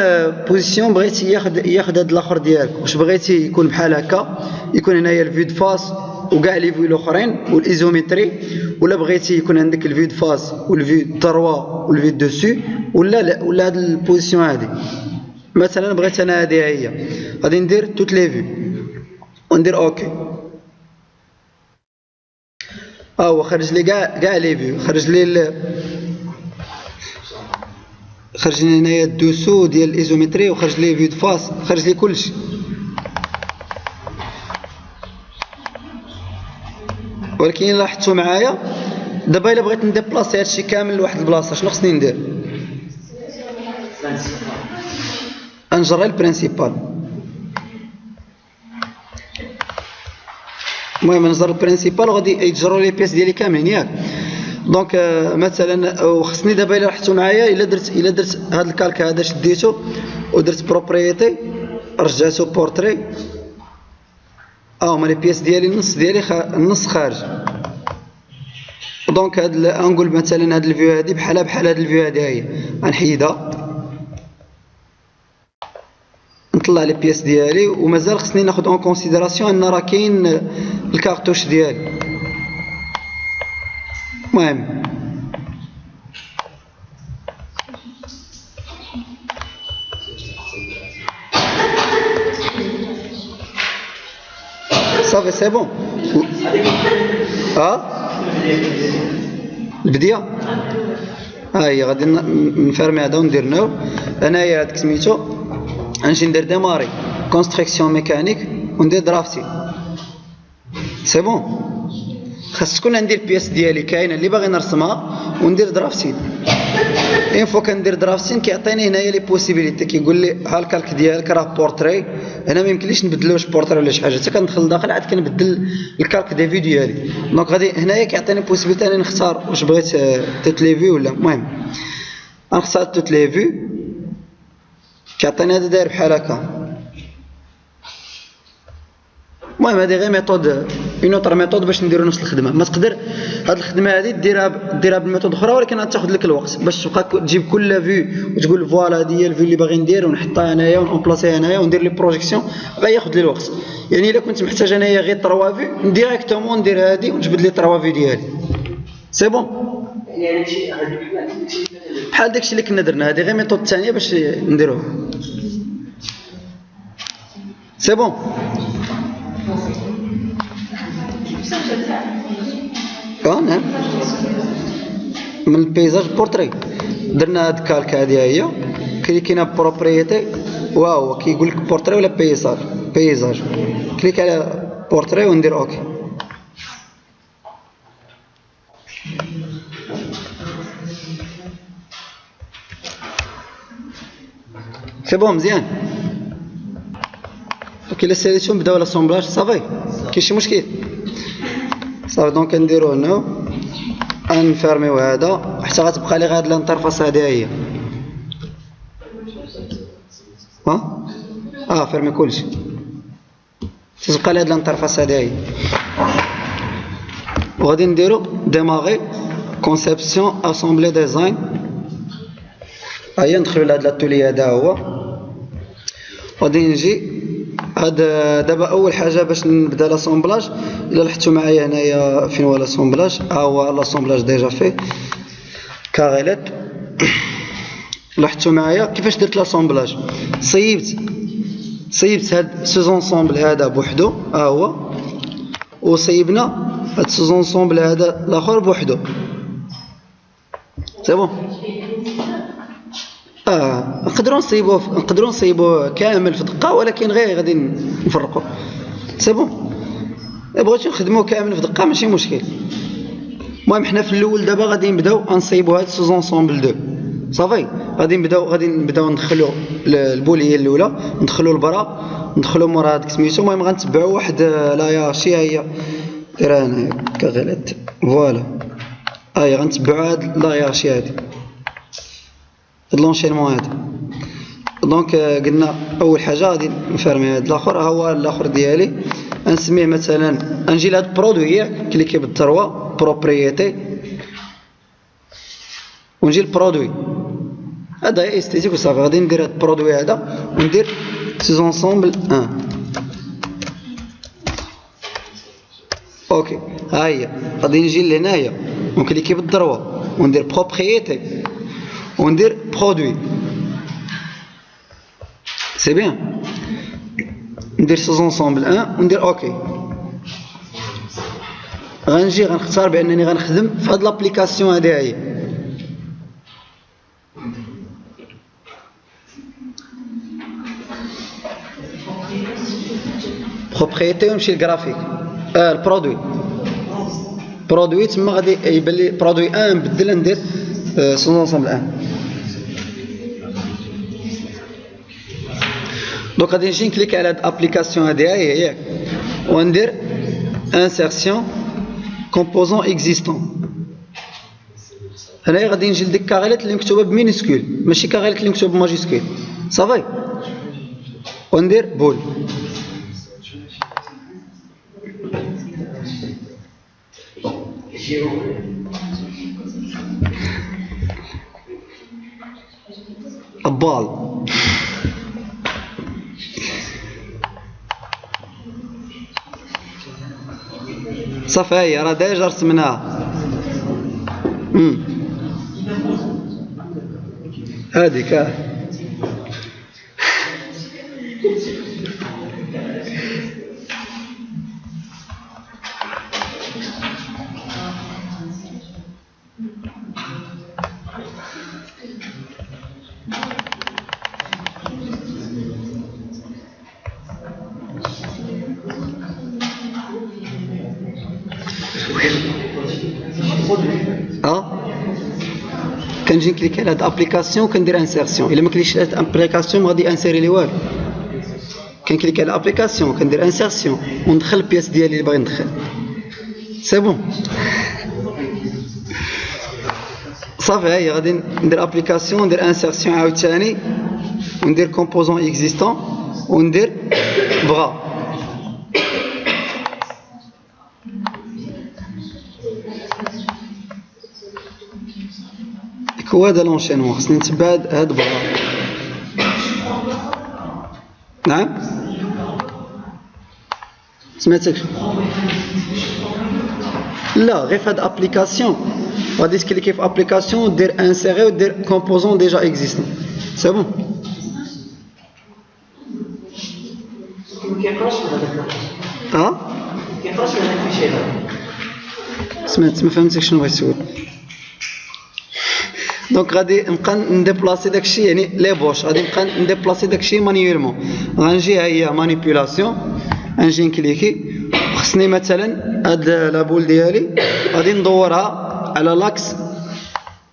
بوزيسيون بغيتي ياخذ هاد الاخر ديالك واش بغيتي يكون بحال هكا يكون هنايا الفيو دو فاس وكاع لي فيو الاخرين والايزومتري ولا بغيتي يكون عندك الفيو دو فاس والفيو دروا والفيو دوسو ولا هاد البوزيسيون هادي مثلا بغيت انا هادي هي غادي ندير توت لي فيو وندير اوكي هو خرج لي كاع لي فيو خرج لي هنايا الدوسو ديال الايزومتري وخرج لي فيو دو فاس خرج لي كلشي ولكن لاحظتوا معايا دابا الا بغيت نديبلاصي هادشي كامل لواحد البلاصه شنو خصني ندير نجري البرينسيبال المهم نجر البرينسيبال وغادي يتجروا لي بيس ديالي كاملين ياك دونك مثلا وخصني دابا الا لاحظتوا معايا الا درت هذا الكالك هذا شديته ودرت بروبريتي رجعته بورتري هما لي بيس ديالي النص ديالي النص خارج دونك هاد انقول مثلا هاد الفيو هادي بحال هاد الفيو هادي هي غنحيدها نطلع لي بيس ديالي ومازال خصني ناخذ اون كونسيديراسيون ان راه كاين الكارطوش ديالي المهم صافي سي بون البديه ها هي غادي نفرمي هذا وندير نو انايا هذاك سميتو غنجي ندير ديماري كونستركسيون ميكانيك وندير درافتي سي بون خاص تكون عندي البياس ديالي كاينه اللي باغي نرسمها وندير درافتين. اين فوا كندير درافتين كيعطيني هنايا لي بوسيبيليتي، كيقول لي ها الكالك ديالك راه بورتري، هنا ما يمكنليش نبدلو واش بورتري ولا شي حاجه، حتى كندخل لداخل عاد كنبدل الكالك دي فيو ديالي. دونك غادي هنايا كيعطيني بوسيبيليتي انني نختار واش بغيت توت لي فيو ولا. المهم غنختار توت لي فيو، كيعطيني هذا داير بحال هكا. المهم هذه غير ميثود، اون اوتر ميثود باش نديرو نفس الخدمه. ما تقدر هاد الخدمه هذه ديرها بميثود اخرى، ولكن غتاخذ لك الوقت باش تبقى تجيب كل فيو وتقول فوالا هذه هي الفيو اللي باغي ندير ونحطها هنايا ونبلاصيها هنايا وندير لي بروجيكسيون، غياخذ لي الوقت. يعني الا كنت محتاج انايا غير 3 فيو ديريكتومون ندير هذه ونجبد لي 3 فيو ديالي سي بون. يعني بحال داكشي اللي كنا درنا، هذه غير ميثود ثانيه باش نديروها سي بون. نعم من البيزاج بورتري درنا هاد الكالك، هذه هي كليكينا بروبريتي واو كيقول لك بورتري ولا بيزاج، كليك على بورتري وندير اوكي. سي بون مزيان. اوكي لا سيليسيون بداو لاسومبلاج صافي كاين شي مشكل صافي. دونك نديرو هنا نفيرميو هذا حتى غتبقى لي غير هاد الانترفاس هذه هي فيرمي كلشي تبقى لي هاد الانترفاس هذه هي. وغادي نديرو ديماغي كونسيبسيون اسامبلي ديزاين. هيا ندخلو لهاد لاتولي هذا هو. غادي نجي هذا دابا اول حاجه باش نبدا لاسومبلاج. الا لاحظتوا معايا هنايا فين هو لاسومبلاج، ها هو لاسومبلاج ديجا فيه كاريليت. لاحظتوا معايا كيفاش درت لاسومبلاج، صيبت هاد سوزونسومبل هذا بوحدو ها هو، وصيبنا هاد سوزونسومبل هذا الاخر بوحدو سي بون. نقدروا نصيبوه كامل في دقه، ولكن غير غادي نفرقوا سي بون. بغيتو نخدموه كامل في دقه ماشي مشكل. المهم حنا في الاول دابا غادي نبداو نصيبوا هاد سوزونسومبل دو صافي. غادي نبداو ندخلوا البوليه الاولى، ندخلوا البرا، ندخلوا مورا هذاك سميتو. المهم غنتبعوا واحد لاياشي هي دايره هنايا كغلات فوالا. غنتبعوا هاد لاياشي هادي هاد لونشينمون هذا. دونك قلنا اول حاجه غادي نفرمي هذا الاخر، ها هو الاخر ديالي نسميه مثلا نجي لهاد البرودوي ياك كليكي بالثروه بروبريتي ونجي البرودوي هذا استيتيك وصافي. غادي ندير هاد البرودوي هذا وندير سوزونسومبل 1 اوكي. ها هي غادي نجي لهنايا ونكليكي بالذروه وندير بروبريتي وندير برودوي سي بيان. ندير سوزونسومبل 1 وندير اوكي. غنجي غنختار بانني غنخدم في هاد لابليكاسيون هذه هي بروبريتي ونمشي للجرافيك برودوي تما غادي يبان لي برودوي 1 نبدل ندير سوزونسومبل 1. دونك غادي نجي نكليك على هاد الابليكاسيون هذه هي ياك وندير انسيرسيون كومبوزون اكزيستون. هنايا غادي نجي لديك كاريلات اللي مكتوبه بمينيسكول ماشي كاريلات اللي مكتوبه بماجيسكول صافي، وندير بول. البال صافي هي راه ديجا رسمناها هذيك كنجي نكليك على هاد ابليكاسيون كندير انسيرسيون. الا ما كليكش على هاد ابليكاسيون ما غادي انسيري لي والو. كنكليك على ابليكاسيون كندير انسيرسيون وندخل البياس ديالي اللي باغي ندخل. سي بون صافي. هي غادي ندير ابليكاسيون ندير انسيرسيون عاوتاني وندير كومبوزون اكزيستون وندير بغا. هو هذا لونشينمون خصني نتبع هاد بغا. نعم سمعتك. لا غير في هاد ابليكاسيون غادي تكليكي في ابليكاسيون ودير انسيري ودير كومبوزون ديجا اكزيستون. سي بون. كيقراش هذاك كيقراش هذاك الشيء هذا. سمعت ما فهمتك شنو بغيت تقول. دونك غادي نبقى نديبلاسي داكشي يعني لي بوش غادي نبقى نديبلاسي داكشي مانيويلمون. غنجي ها هي مانيبيولاسيون غنجي نكليكي خصني مثلا هاد لابول ديالي غادي ندورها على لاكس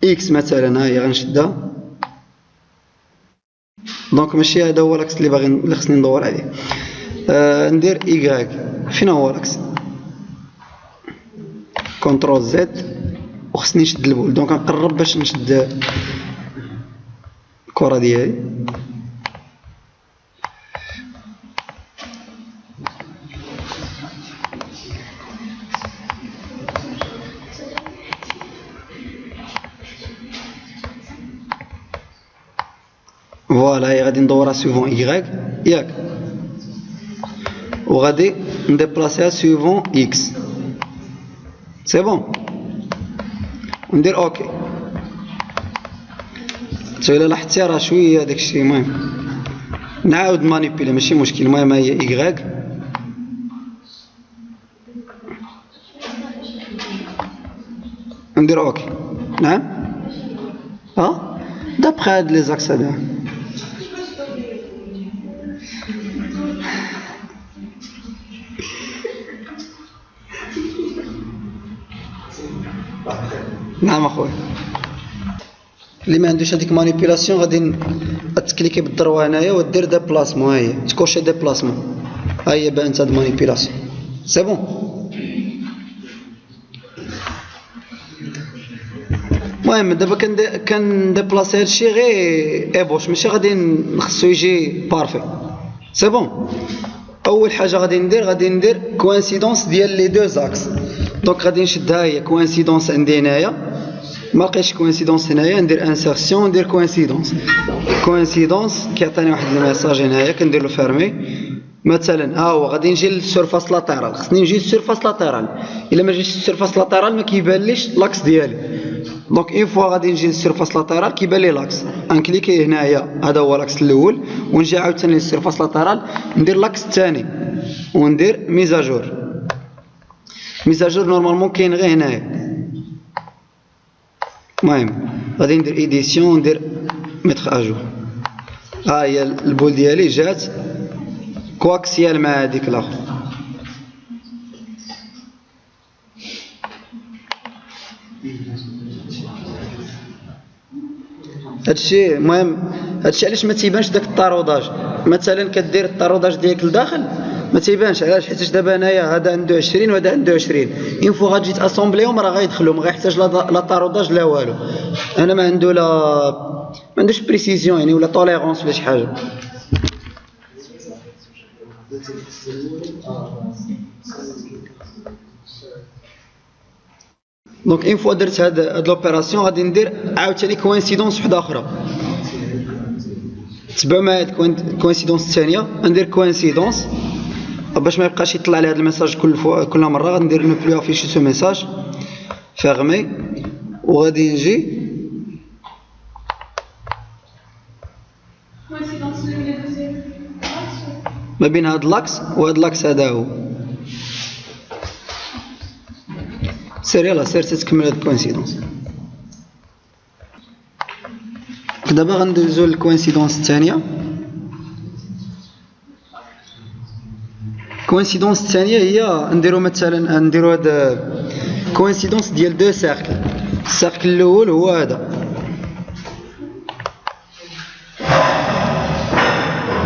اكس مثلا. ها هي غنشدها دونك ماشي هذا هو لاكس اللي خصني ندور عليه. ندير ايكغيك فين هو لاكس كونترول زد وخصني نشد البول. دونك نقرب باش نشد الكره ديالي. فوالا هي غادي ندورها سويفون ايغريك ياك وغادي نديبلاسيها سويفون اكس. سي بون وندير اوكي. الا لاحظتي راه شويه داكشي. المهم نعاود مانيبيلي ماشي مشكل. المهم هي ايغريك ندير اوكي. نعم دابخي هاد لي زاكس هذا. نعم اخويا. اللي ما عندوش هذيك مانيبيولاسيون غادي تكليكي بالضروه هنايا ودير ديبلاسمون. ها هي تكوشي ديبلاسمون. ها هي بانت هاد مانيبيولاسيون. سي بون. المهم دابا كنديبلاسي هادشي غير ايبوش ماشي غادي نخصو يجي بارفي. سي بون. اول حاجه غادي ندير كوانسيدونس ديال لي دو زاكس. دونك غادي نشدها هي كوانسيدونس عندي هنايا ما لقيتش كوانسيدونس هنايا ندير انسيرسيون ندير كوانسيدونس كيعطيني واحد الميساج هنايا كندير له فيرمي. مثلا ها هو غادي نجي للسيرفاس لاتيرال. خصني نجي للسيرفاس لاتيرال. الا ما جيتش للسيرفاس لاتيرال ما كيبانليش لاكس ديالي. دونك اون فوا غادي نجي للسيرفاس لاتيرال كيبان لي لاكس. انكليكي هنايا هذا هو لاكس الاول ونجي عاوتاني للسيرفاس لاتيرال ندير لاكس الثاني وندير ميزاجور. ميزاجور نورمالمون كاين غير هنايا. المهم غادي ندير ايديسيون ندير ميتر اجور. ها هي البول ديالي جات كواكسيال مع هذيك الاخر. هادشي المهم هادشي علاش ما تيبانش داك الطاروداج. مثلا كدير الطاروداج ديالك لداخل ما تيبانش. علاش؟ حيت دابا هنايا هذا عنده 20 وهذا عنده 20. اون فوا غتجي تاسومبليهم راه غيدخلوا ما غيحتاج لا طاروداج لا والو. انا ما عنده ما عندوش بريسيزيون يعني ولا طوليرونس ولا شي حاجه. دونك اون فوا درت هاد لوبيراسيون غادي ندير عاوتاني كوانسيدونس وحده اخرى تبع مع هاد الكوانسيدونس الثانيه. ندير كوانسيدونس باش ما يبقاش يطلع لي هاد الميساج كل مره. غندير نو بلو افيشي سو ميساج فيرمي وغادي نجي ما بين هاد لاكس وهاد لاكس. هذا هو سير يلاه سير تتكمل هاد الكوانسيدونس. دابا غندوزو للكوانسيدونس الثانيه. الكوانسيدونس الثانيه هي نديرو مثلا نديرو هاد كوانسيدونس ديال دو سيركل. السيركل الاول هو هذا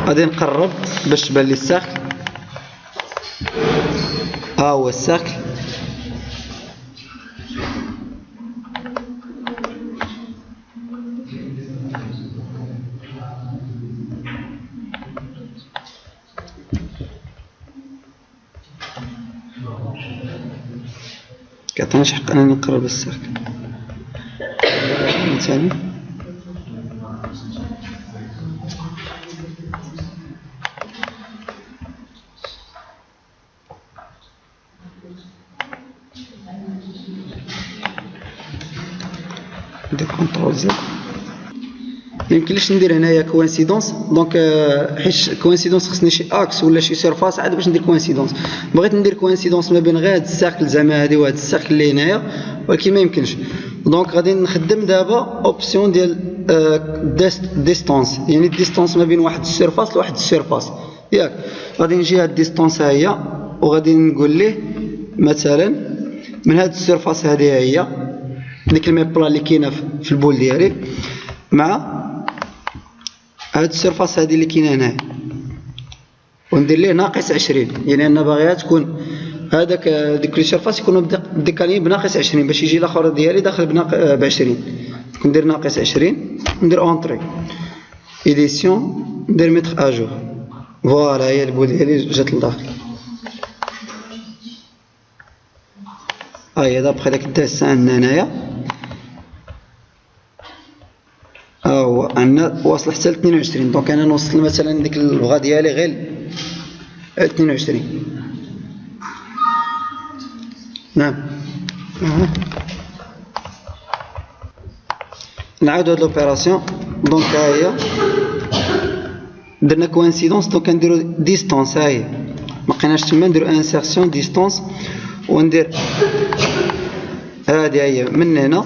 غادي نقرب باش تبان لي الساقل. ها هو الساقل. كيعطينيش حق انني نقرب الساقل ثاني. ندير كونترول زد. ميمكنليش ندير هنايا كوانسيدونس، دونك حيت كوانسيدونس خصني شي اكس ولا شي سيرفاس عاد باش ندير كوانسيدونس. بغيت ندير كوانسيدونس ما بين غير هاد الساقل زعما هادي وهاد الساقل اللي هنايا، ولكن ما يمكنش. دونك غادي نخدم دابا اوبسيون ديال ديستونس، يعني الديستونس ما بين واحد السيرفاس لواحد السيرفاس ياك. غادي نجي هاد الديستونس ها هي وغادي نقول ليه مثلا من هاد السيرفاس هذه هي ديك الميبلا اللي كاينه في البول ديالي مع هاد السيرفاس هذه اللي كاينه هنا، وندير ليه ناقص 20، يعني انا باغيها تكون هذاك ديك لي سيرفاس يكونوا ديكالين بناقص 20 باش يجي الاخر ديالي داخل ب 20. ندير ناقص 20 ندير اونطري ايديسيون ندير ميتر اجور. فوالا هي البول ديالي جات لداخل. هي دابخي داك الداس عندنا هنايا هو عندنا واصل حتى ل 22. دونك انا نوصل مثلا ديك البغا ديالي غير 22. نعم نعاودو هاد لوبيراسيون. دونك ها هي درنا كوانسيدونس، دونك نديرو ديستونس. ها هي ما بقيناش تما، نديرو انسيرسيون ديستونس وندير هادي هي من هنا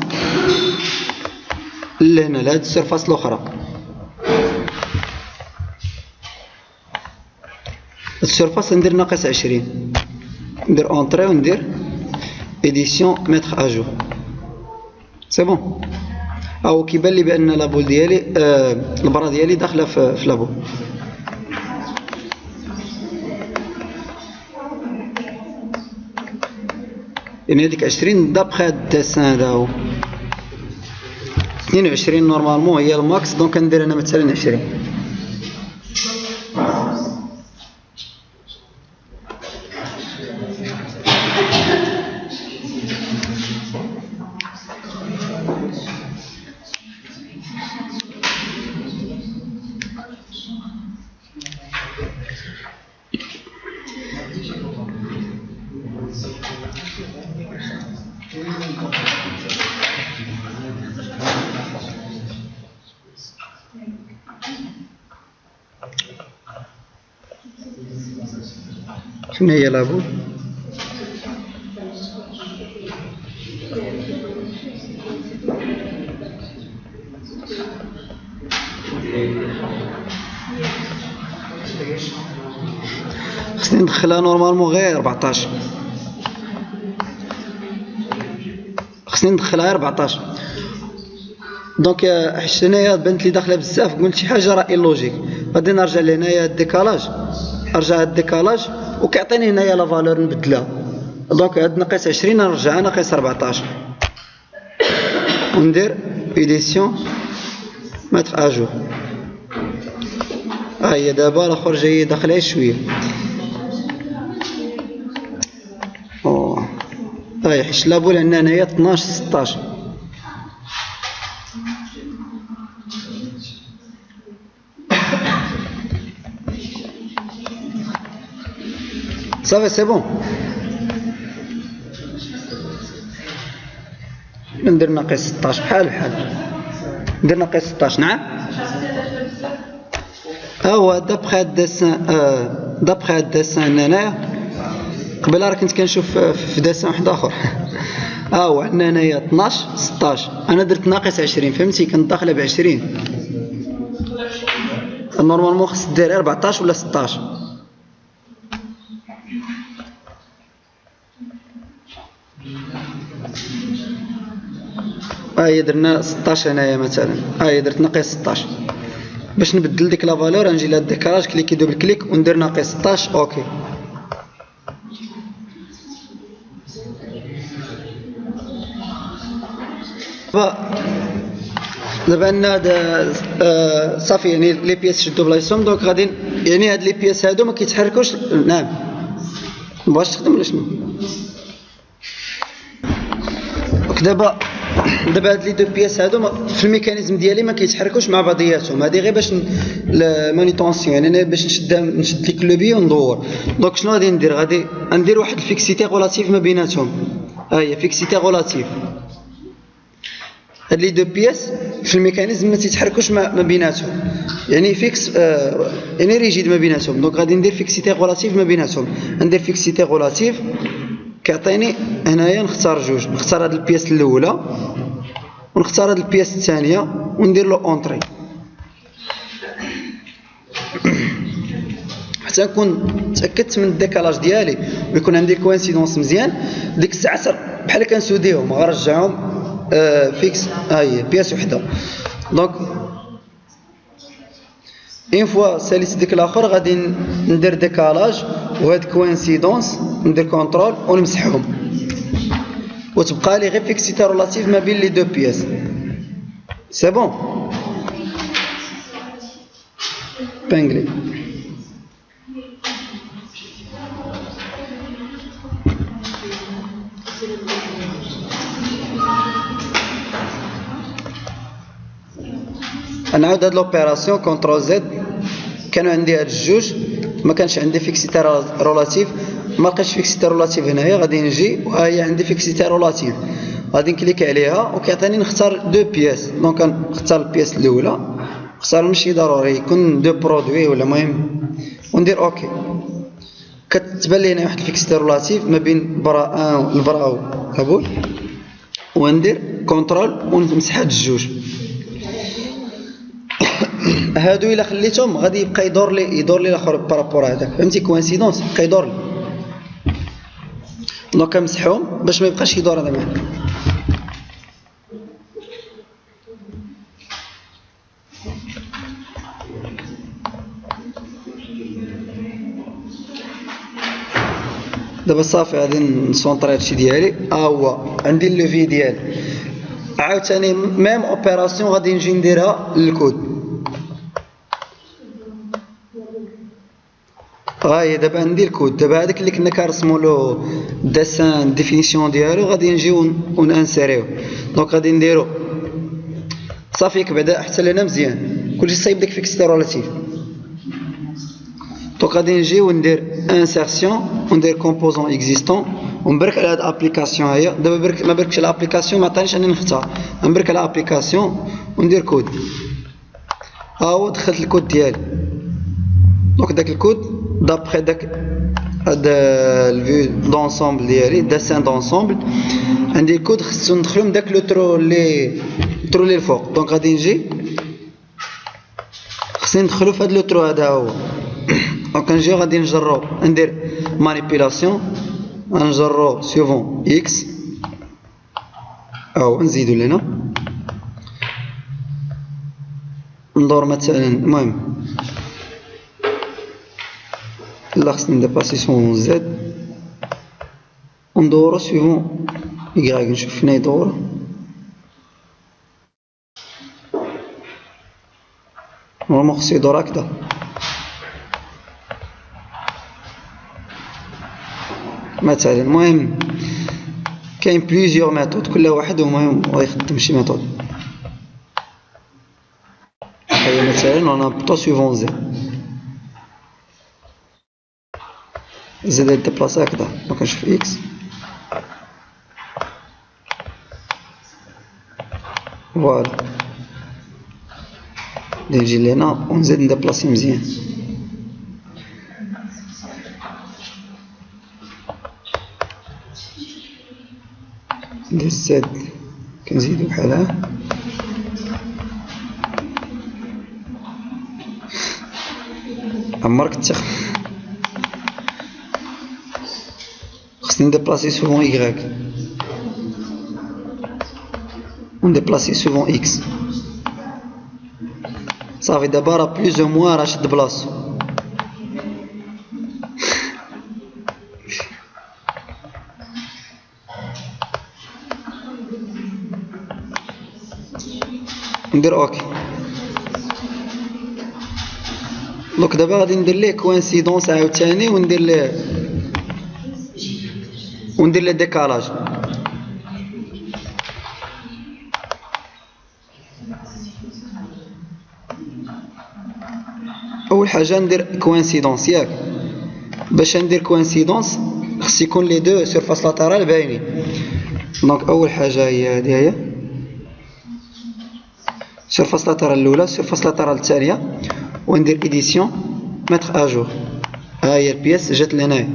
لهنا لهاد السيرفاس الاخرى. السيرفاس ندير ناقص 20، ندير اونطري وندير ايديسيون ميتر اجور. سي بون. او كيبان لي بان لابول ديالي البرا ديالي داخله في لابول. يعني هذيك 20 دابخي هاد الدسان هذا هو 22 نورمالمون هي الماكس. دونك ندير انا مثلا 20. شنو هي لابول؟ خصني ندخلها نورمالمون غير 14. خصني ندخلها 14. دونك حيت هنايا بانت لي داخله بزاف قلت شي حاجه راه لوجيك. غادي نرجع لهنايا الديكالاج، ارجع الديكالاج وكيعطيني هنايا لا فالور نبدلها. دونك هاد ناقص 20 نرجعها ناقص 14 وندير ايديسيون ميتر اجور. ها هي دابا الاخر جاي داخله شويه. هاي حيت لابول عندنا هنايا 12 16. صافي سي بون. ندير ناقص 16 بحال ندير ناقص 16. نعم ها هو دابخي هاد الدسان هنايا. قبيله راه كنت كنشوف في دسان واحد اخر. ها هو عندنا هنايا 12 16. انا درت ناقص 20 فهمتي، كنت داخله ب 20. نورمالمون خص دير 14 ولا 16. هاهي درنا 16 هنايا مثلا. هاهي درت ناقص 16. باش نبدل ديك لا فالور نجي لهاد الديكالاج كليكي دوبل كليك وندير ناقص 16 اوكي. دابا عندنا هذا صافي يعني لي بياس شدوا بلايصهم دونك غادي يعني هاد لي بياس هادو ما كيتحركوش. نعم مبغاش تخدم ولا شنو؟ دابا هاد لي دو بياس هادو في الميكانيزم ديالي ما كيتحركوش مع بعضياتهم. هادي غير باش المانيتونسيون يعني انا باش نشد لي كلوبي وندور. دونك شنو غادي ندير؟ غادي ندير واحد الفيكسيتي غولاتيف ما بيناتهم. ها هي فيكسيتي غولاتيف. هاد لي دو بياس في الميكانيزم ما تيتحركوش ما بيناتهم يعني فيكس يعني ريجيد ما بيناتهم. دونك غادي ندير فيكسيتي غولاتيف ما بيناتهم. ندير فيكسيتي غولاتيف كيعطيني هنايا نختار جوج. نختار هاد البياس الاولى ونختار هاد البياس الثانيه وندير له اونطري حتى نكون تاكدت من الديكالاج ديالي ويكون عندي كوينسيدونس مزيان. ديك الساعه بحال كنسوديهم غنرجعهم فيكس. ها هي بياس وحده. دونك اون فوا ساليت ديك الاخر غادي ندير ديكالاج وهاد كوينسيدونس ندير كونترول ونمسحهم وتبقى لي غير فيكسيتي رولاتيف ما بين لي دو بياس. سي بون بانغلي. نعاود هاد لوبيراسيون كونترول زد. كانوا عندي هاد الجوج ما كانش عندي فيكسيتي رولاتيف. ما لقيتش فيكسيتي رولاتيف هنايا غادي نجي وها هي عندي فيكسيتي رولاتيف غادي نكليك عليها وكيعطيني نختار دو بياس. دونك نختار البياس الاولى نختار ماشي ضروري يكون دو برودوي ولا المهم وندير اوكي. كتبان لي هنا واحد الفيكسيتي رولاتيف ما بين برا البراو قبول وندير كونترول ونمسح هاد الجوج. هادو الا خليتهم غادي يبقى يدور لي الاخر بارابور هذاك فهمتي كوينسيدونس يبقى يدور لي. دونك كنمسحهم باش ما يبقاش يدور هذا معاك. دابا صافي غادي نسونطري هادشي ديالي. هو عندي اللوفي ديالي عاوتاني ميم اوبيراسيون غادي نجي نديرها للكود. هاي دابا عندي الكود. دابا هذاك اللي كنا كنرسموا له ديسان ديفينيسيون ديالو غادي نجيو ونانسيريو. دونك غادي نديرو صافي بعدا حتى لهنا مزيان كلشي صايب ديك فيكسيتي رولاتيف. دونك غادي نجي وندير انسيرسيون وندير كومبوزون اكزيستون ونبرك على هاد الابليكاسيون. هي دابا ما بركش على الابليكاسيون ما عطانيش اني نختار. نبرك على الابليكاسيون وندير كود. ها هو دخلت الكود ديالي. دونك داك الكود دابخي داك هاد الفيو دونسومبل ديالي داسان دونسومبل عندي الكود خصو ندخلو من داك لو ترو لي الفوق. دونك غادي نجي خصني ندخلو في هاد لو ترو هذا هو. دونك نجيو غادي نجرو ندير مانيبيلاسيون نجرو سيفون اكس او نزيدو لهنا ندور مثلا المهم لا خصني نديباسي سون زد وندورو سيفون يكغيك نشوف فين يدور. نورمالمون خصو يدور هكدا. مثلا المهم كاين بليزيور ميثود كل واحد المهم غيخدم شي ميثود. هي مثلا نهبطو سيفون زد زد يديبلاصي هكذا. دونك نشوف اكس فوالا نجي لهنا ونزيد نديبلاصي مزيان. ندير زد كنزيدو بحالها عمرك تخ خصني نديبلاصي سوفون إيكغيك ونديبلاصي سوفون إكس. صافي دابا راه بلوز او موان راه شد بلاصتو. ندير اوكي. دونك دابا غادي ندير ليه كوانسيدونس عاوتاني وندير ليه ديكالاج. اول حاجه ندير كوانسيدونس ياك. باش ندير كوانسيدونس خص يكون لي دو سيرفاس لاترال باينين. دونك اول حاجه هي هذه هي سيرفاس لاترال الاولى، سيرفاس لاترال الثانيه، وندير اديسيون ميتر اجور. ها هي البياس جات لهنايا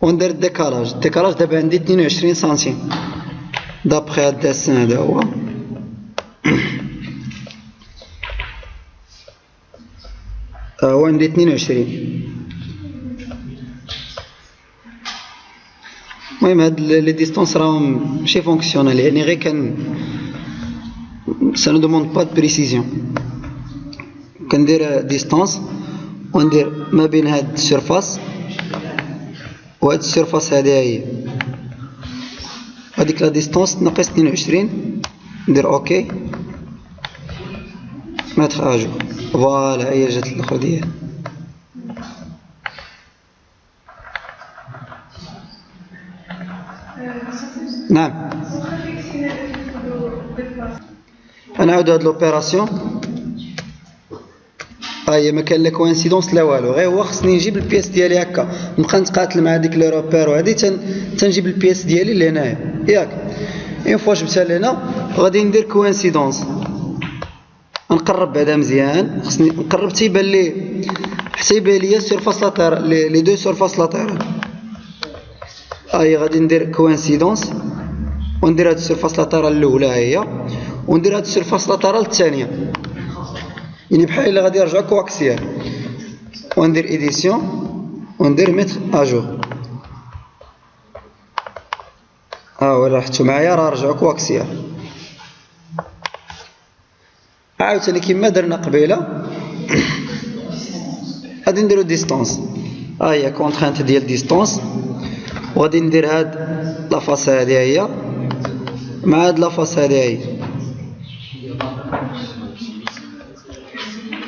وندير الديكالاج. الديكالاج دابا عندي 22 سنتيم دابخي هاد الدسان هذا هو. هو عندي 22. المهم هاد لي ديستونس راهم ماشي فونكسيونال، يعني غير كان ça ne demande pas de précision. كندير ديستونس وندير ما بين هاد السيرفاس وهاد السيرفاس هادي هي هاديك لا ديستونس ناقص 22. ندير اوكي ميتر اجور. فوالا هي جات الاخر ديال. نعم نعاودو هاد لوبيراسيون. هي ما كان لا كوانسيدونس لا والو، غير هو خصني نجيب البياس ديالي هكا، نبقى نتقاتل مع ديك لي روبير وهادي تنجيب البياس ديالي لهنايا ياك. اون فوا جبتها لهنا غادي ندير كوانسيدونس، نقرب بعدا مزيان، خصني نقرب حتى يبان لي سيرفاس لاترال لي دو سيرفاس لاترال. هي غادي ندير كوانسيدونس وندير هاد السيرفاس لاترال الاولى هي، وندير هاد السيرفاس لاترال الثانيه، يعني بحال الا غادي يرجع كواكسيال. وندير اديسيون وندير ميتر اجور. هو لاحظتو معايا راه رجعوا كواكسيال. عاوتاني كيما درنا قبيله غادي نديرو ديستونس. ها هي كونترانت ديال ديستونس، وغادي ندير هاد لافاس هادي هي مع هاد لافاس هادي هي،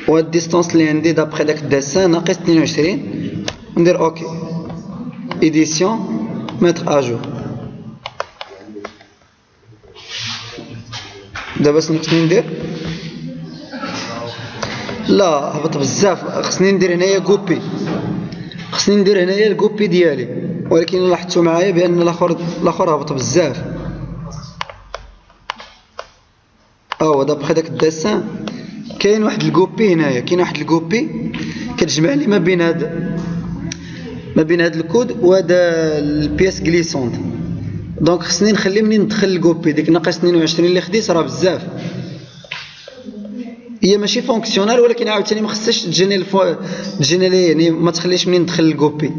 وهاد الديستونس اللي عندي دابخي داك الدسان ناقص 22. ندير اوكي اديسيون ميتر اجور. دابا شنو خصني ندير؟ لا هبط بزاف، خصني ندير هنايا كوبي، خصني ندير هنايا الكوبي ديالي، ولكن لاحظتوا معايا بان الاخر هبط بزاف. هو دابخي داك الدسان كاين واحد الكوبي هنايا، كاين واحد الكوبي كتجمع لي ما بين هاد الكود وهذا البياس غليسونط. دونك خصني نخلي منين ندخل الكوبي ديك ناقص 22 اللي خديت راه بزاف، هي ماشي فونكسيونال، ولكن عاوتاني ما خصهاش تجيني لي يعني ما تخليش منين ندخل الكوبي.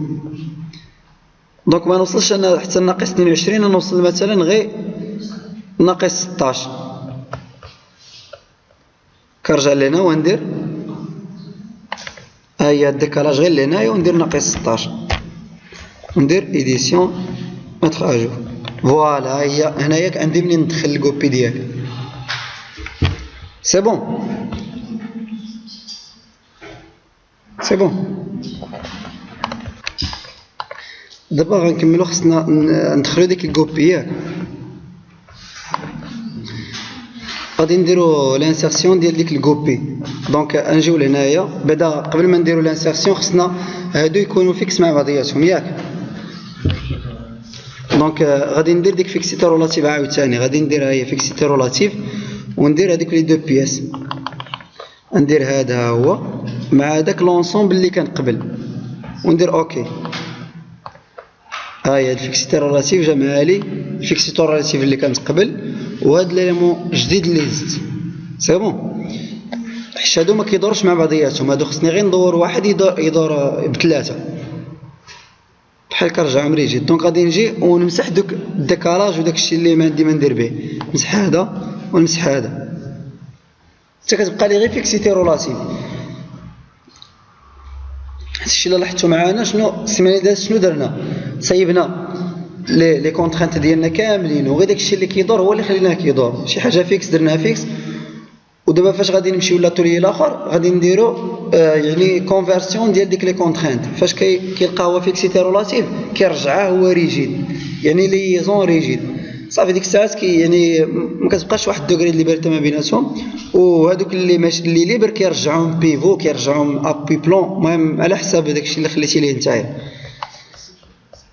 دونك ما نوصلش انا حتى ناقص 22، انا نوصل مثلا غير ناقص 16. كنرجع لهنا وندير ها هي الديكالاج غير لهنايا وندير ناقص 16 وندير اديسيون ميتر اجور. فوالا هي هنايا عندي منين ندخل الكوبي ديالي. سي بون سي بون. دابا غنكملو، خصنا ندخلو ديك الكوبي ياك. غادي نديرو لانسيرسيون ديال ديك الكوبي. دونك نجيو لهنايا بعدا قبل ما نديرو لانسيرسيون خصنا هادو يكونوا فيكس مع بعضياتهم ياك. دونك غادي ندير ديك فيكسيتي رولاتيف عاوتاني، غادي ندير هي فيكسيتي رولاتيف وندير هذيك لي دو بياس، ندير هذا هو مع داك لونسومبل اللي كان قبل وندير اوكي. ها هي الفيكسيتي رولاتيف جا لي الفيكسيتي رولاتيف اللي كانت قبل وهاد ليليمون جديد اللي زدت. سي بون، حيت هادو ما كيدورش مع بعضياتهم، هادو خصني غير ندور واحد يدور بثلاثه بحال كنرجع عمري جيت. دونك غادي نجي ونمسح دوك الديكالاج وداك الشيء اللي ما عندي ما ندير به، نمسح هذا ونمسح هذا. حتى كتبقى لي غير فيكسيتي رولاتيف. هادشي اللي لاحظتو معانا. السيمانه اللي دازت شنو درنا؟ صايبنا لي كونترانت ديالنا كاملين، وغير داكشي اللي كيدور هو اللي خليناه كيدور. شي حاجه فيكس درناها فيكس. ودابا فاش غادي نمشيو لاتولي الاخر غادي نديرو يعني كونفيرسيون ديال ديك لي كونترانت. فاش كيلقى هو فيكسيتي رولاتيف كيرجعاه هو ريجيد، يعني ليزون ريجيد. صافي ديك الساعات يعني ما كتبقاش واحد الدوغري ديال ليبرتي ما بيناتهم. وهذوك اللي ليبر كيرجعوهم بيفو، كيرجعوهم ابي بلون، المهم على حساب داكشي اللي خليتي ليه نتايا.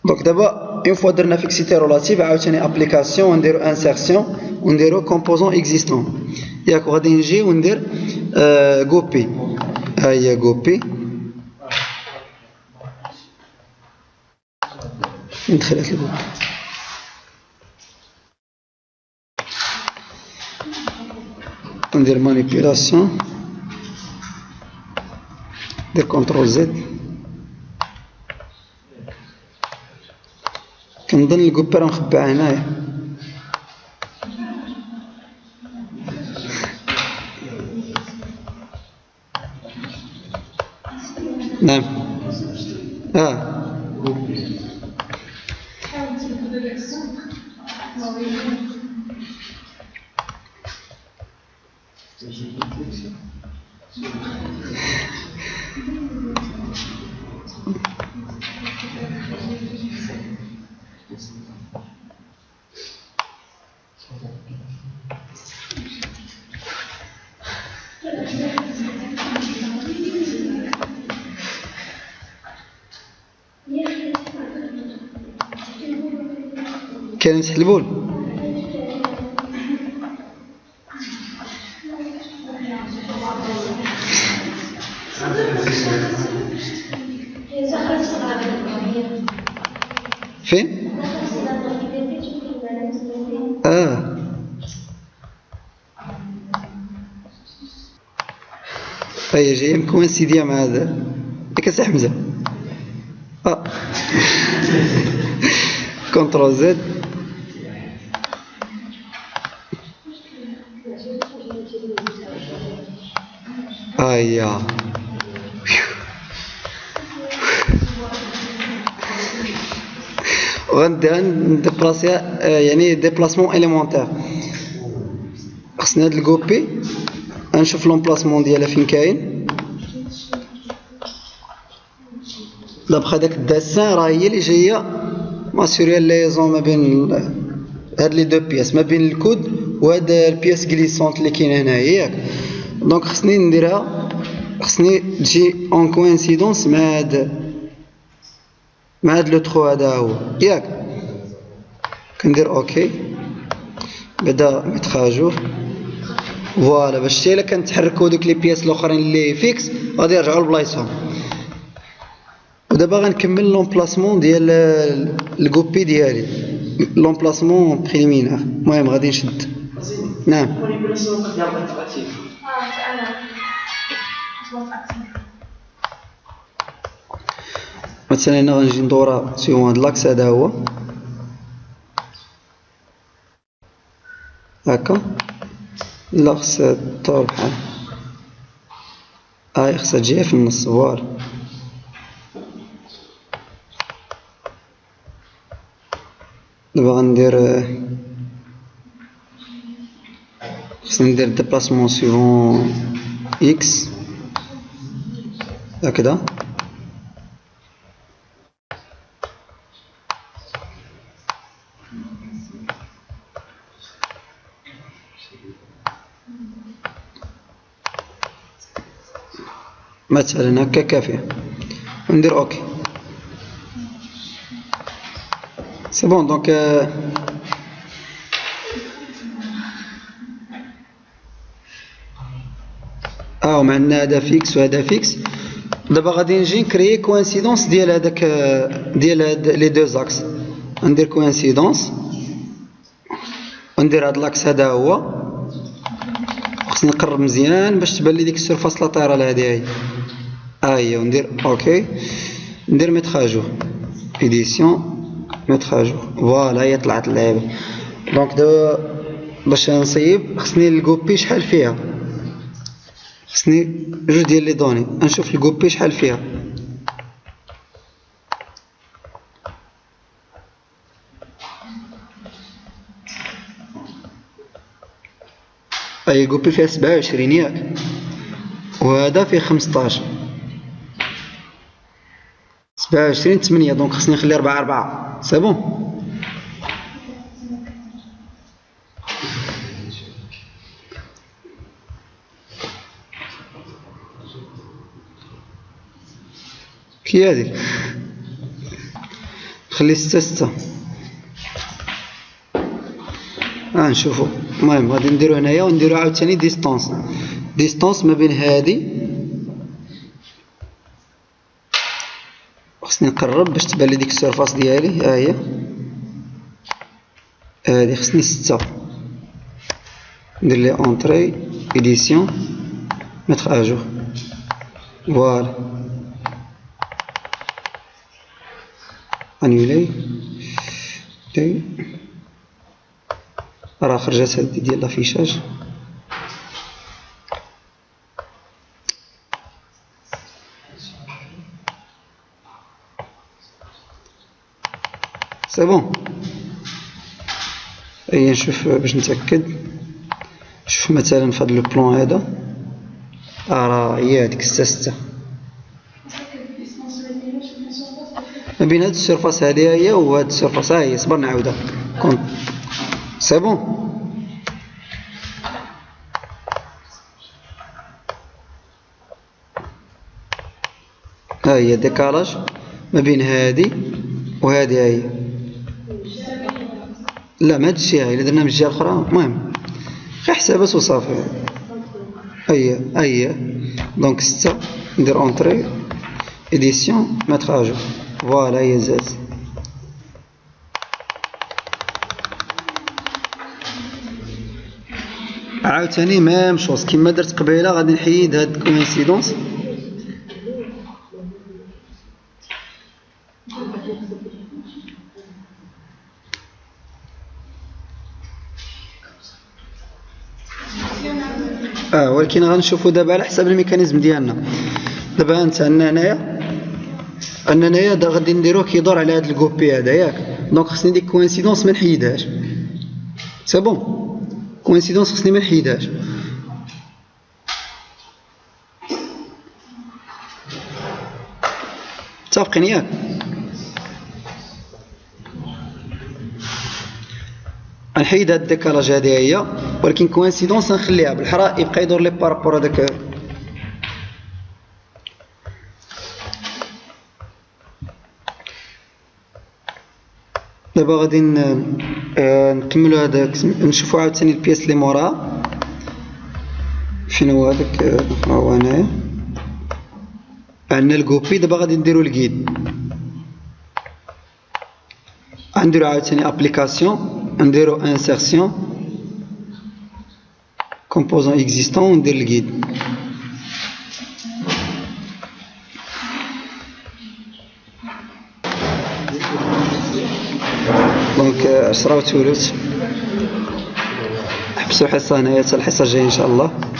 دونك دابا اون فوا درنا فيكسيتي رولاتيف عاوتاني ابليكاسيون ونديرو انسيرسيون ونديرو كومبوزون اكزيستون. ياك غادي نجي وندير غوبي. ها هي غوبي. ندخلت الغوبي. ندير مانيبيولاسيون، ندير كونترول زد. كنظن الكوبي راه مخبع هنايا. نعم. كان نمسح البول. فين؟ هي جايه مكوانسيديه مع هذا. ياك سي حمزه. كونترول زد. ايا وغنديبلاسيها يعني ديبلاسمون اليمونتير. خصني هاد الكوبي نشوف لومبلاسمون ديالها فين كاين. دابخا داك الداسان راه هي اللي جايه ماسوريا ليزون ما بين هاد لي دو بياس، ما بين الكود وهاد البياس غليسونط اللي كاينه هنايا ياك. دونك خصني نديرها، خصني تجي اون كوينسيدونس مع هاد لو ترو هذا هو ياك. كندير اوكي بدا متخاجور. فوالا باش حتى الا كنتحركوا دوك لي بياس الاخرين اللي فيكس غادي يرجعوا لبلايصهم. ودابا غنكمل لومبلاسمون ديال الكوبي ديالي، لومبلاسمون بريليمينير. المهم غادي نشد. نعم. مثلا هنا غنجي ندورها سيون هاد لاكس هذا هو هكا. لا خصها طول بحال خصها تجي في النص. فوالا دابا غندير خصني ندير ديبلاسمون سيون اكس هكذا. مثلا هكا كافيه. وندير اوكي. سي بون. دونك ومعنا هذا فيكس وهذا فيكس. دابا غادي نجي نكريي كوانسيدونس ديال هذاك ديال هاد لي دو زاكس. ندير كوانسيدونس وندير هاد لاكس هذا هو. خصني نقرب مزيان باش تبان لي ديك السيرفاس لا طايره لهادي هي. وندير اوكي. ندير ميتراجور اديسيون ميتراجور. فوالا هي طلعت اللعيبه. دونك دابا باش نصيب خصني الكوبي شحال فيها. خصني جوج ديال لي دوني نشوف الكوبي شحال فيها. اي كوبي فيها 27 ياك، وهذا فيه 15. 27 8 دونك خصني نخلي 4 سي بون. كي هادي نخلي 6 نشوفو. المهم غادي نديرو هنايا ونديرو عاوتاني ديستونس ما بين هادي. خصني نقرب باش تبان لي ديك السيرفاس ديالي. ها هي هادي خصني 6. ندير لي اونطري اديسيون ميتر اجور فوالا انيولي راه خرجت هادي ديال لافيشاج. سي بون. اي نشوف باش نتاكد. شوف مثلا في هذا لو بلون هذا راه هي هذيك 6 ما بين هاد السيرفاس هادي هي وهاد السيرفاس. ها هي صبر نعاودها كونت. سي بون. ها هي ديكالاج ما بين هادي وهادي. ها هي لا ما هادشي. هاي الا درنا من الجهه الاخرى المهم غير حسابات وصافي. هي دونك 6 ندير اونطري اديسيون ميتر اجور فوالا هي زاز. عاوتاني ميم شوز كيما درت قبيله. غادي نحيد هاد الكوينسيدونس. ولكن غنشوفوا دابا على حساب الميكانيزم ديالنا. دابا انت عندنا هنايا دا غادي نديروه كيدور على هاد الكوبي هذا ياك. دونك خصني ديك كوينسيدونس ما نحيدهاش. سي بون. كوينسيدونس خصني ما نحيدهاش. متفقين ياك. نحيد هاد الديكالاج هادي هي، ولكن كوينسيدونس نخليها بالحرا يبقى يدور لي بارابور هذاك. دابا غادي نكملو هذاك. نشوفو عاوتاني البياس اللي موراها فين هو هذاك. ها هو هنايا عندنا الكوبي. دابا غادي نديرو الكيد. غنديرو عاوتاني ابليكاسيون نديرو انسيرسيون كومبوزون اكزيستون وندير الكيد. دونك 10 وثلث. حبسوا حصه هنايا حتى الحصه الجايه ان شاء الله.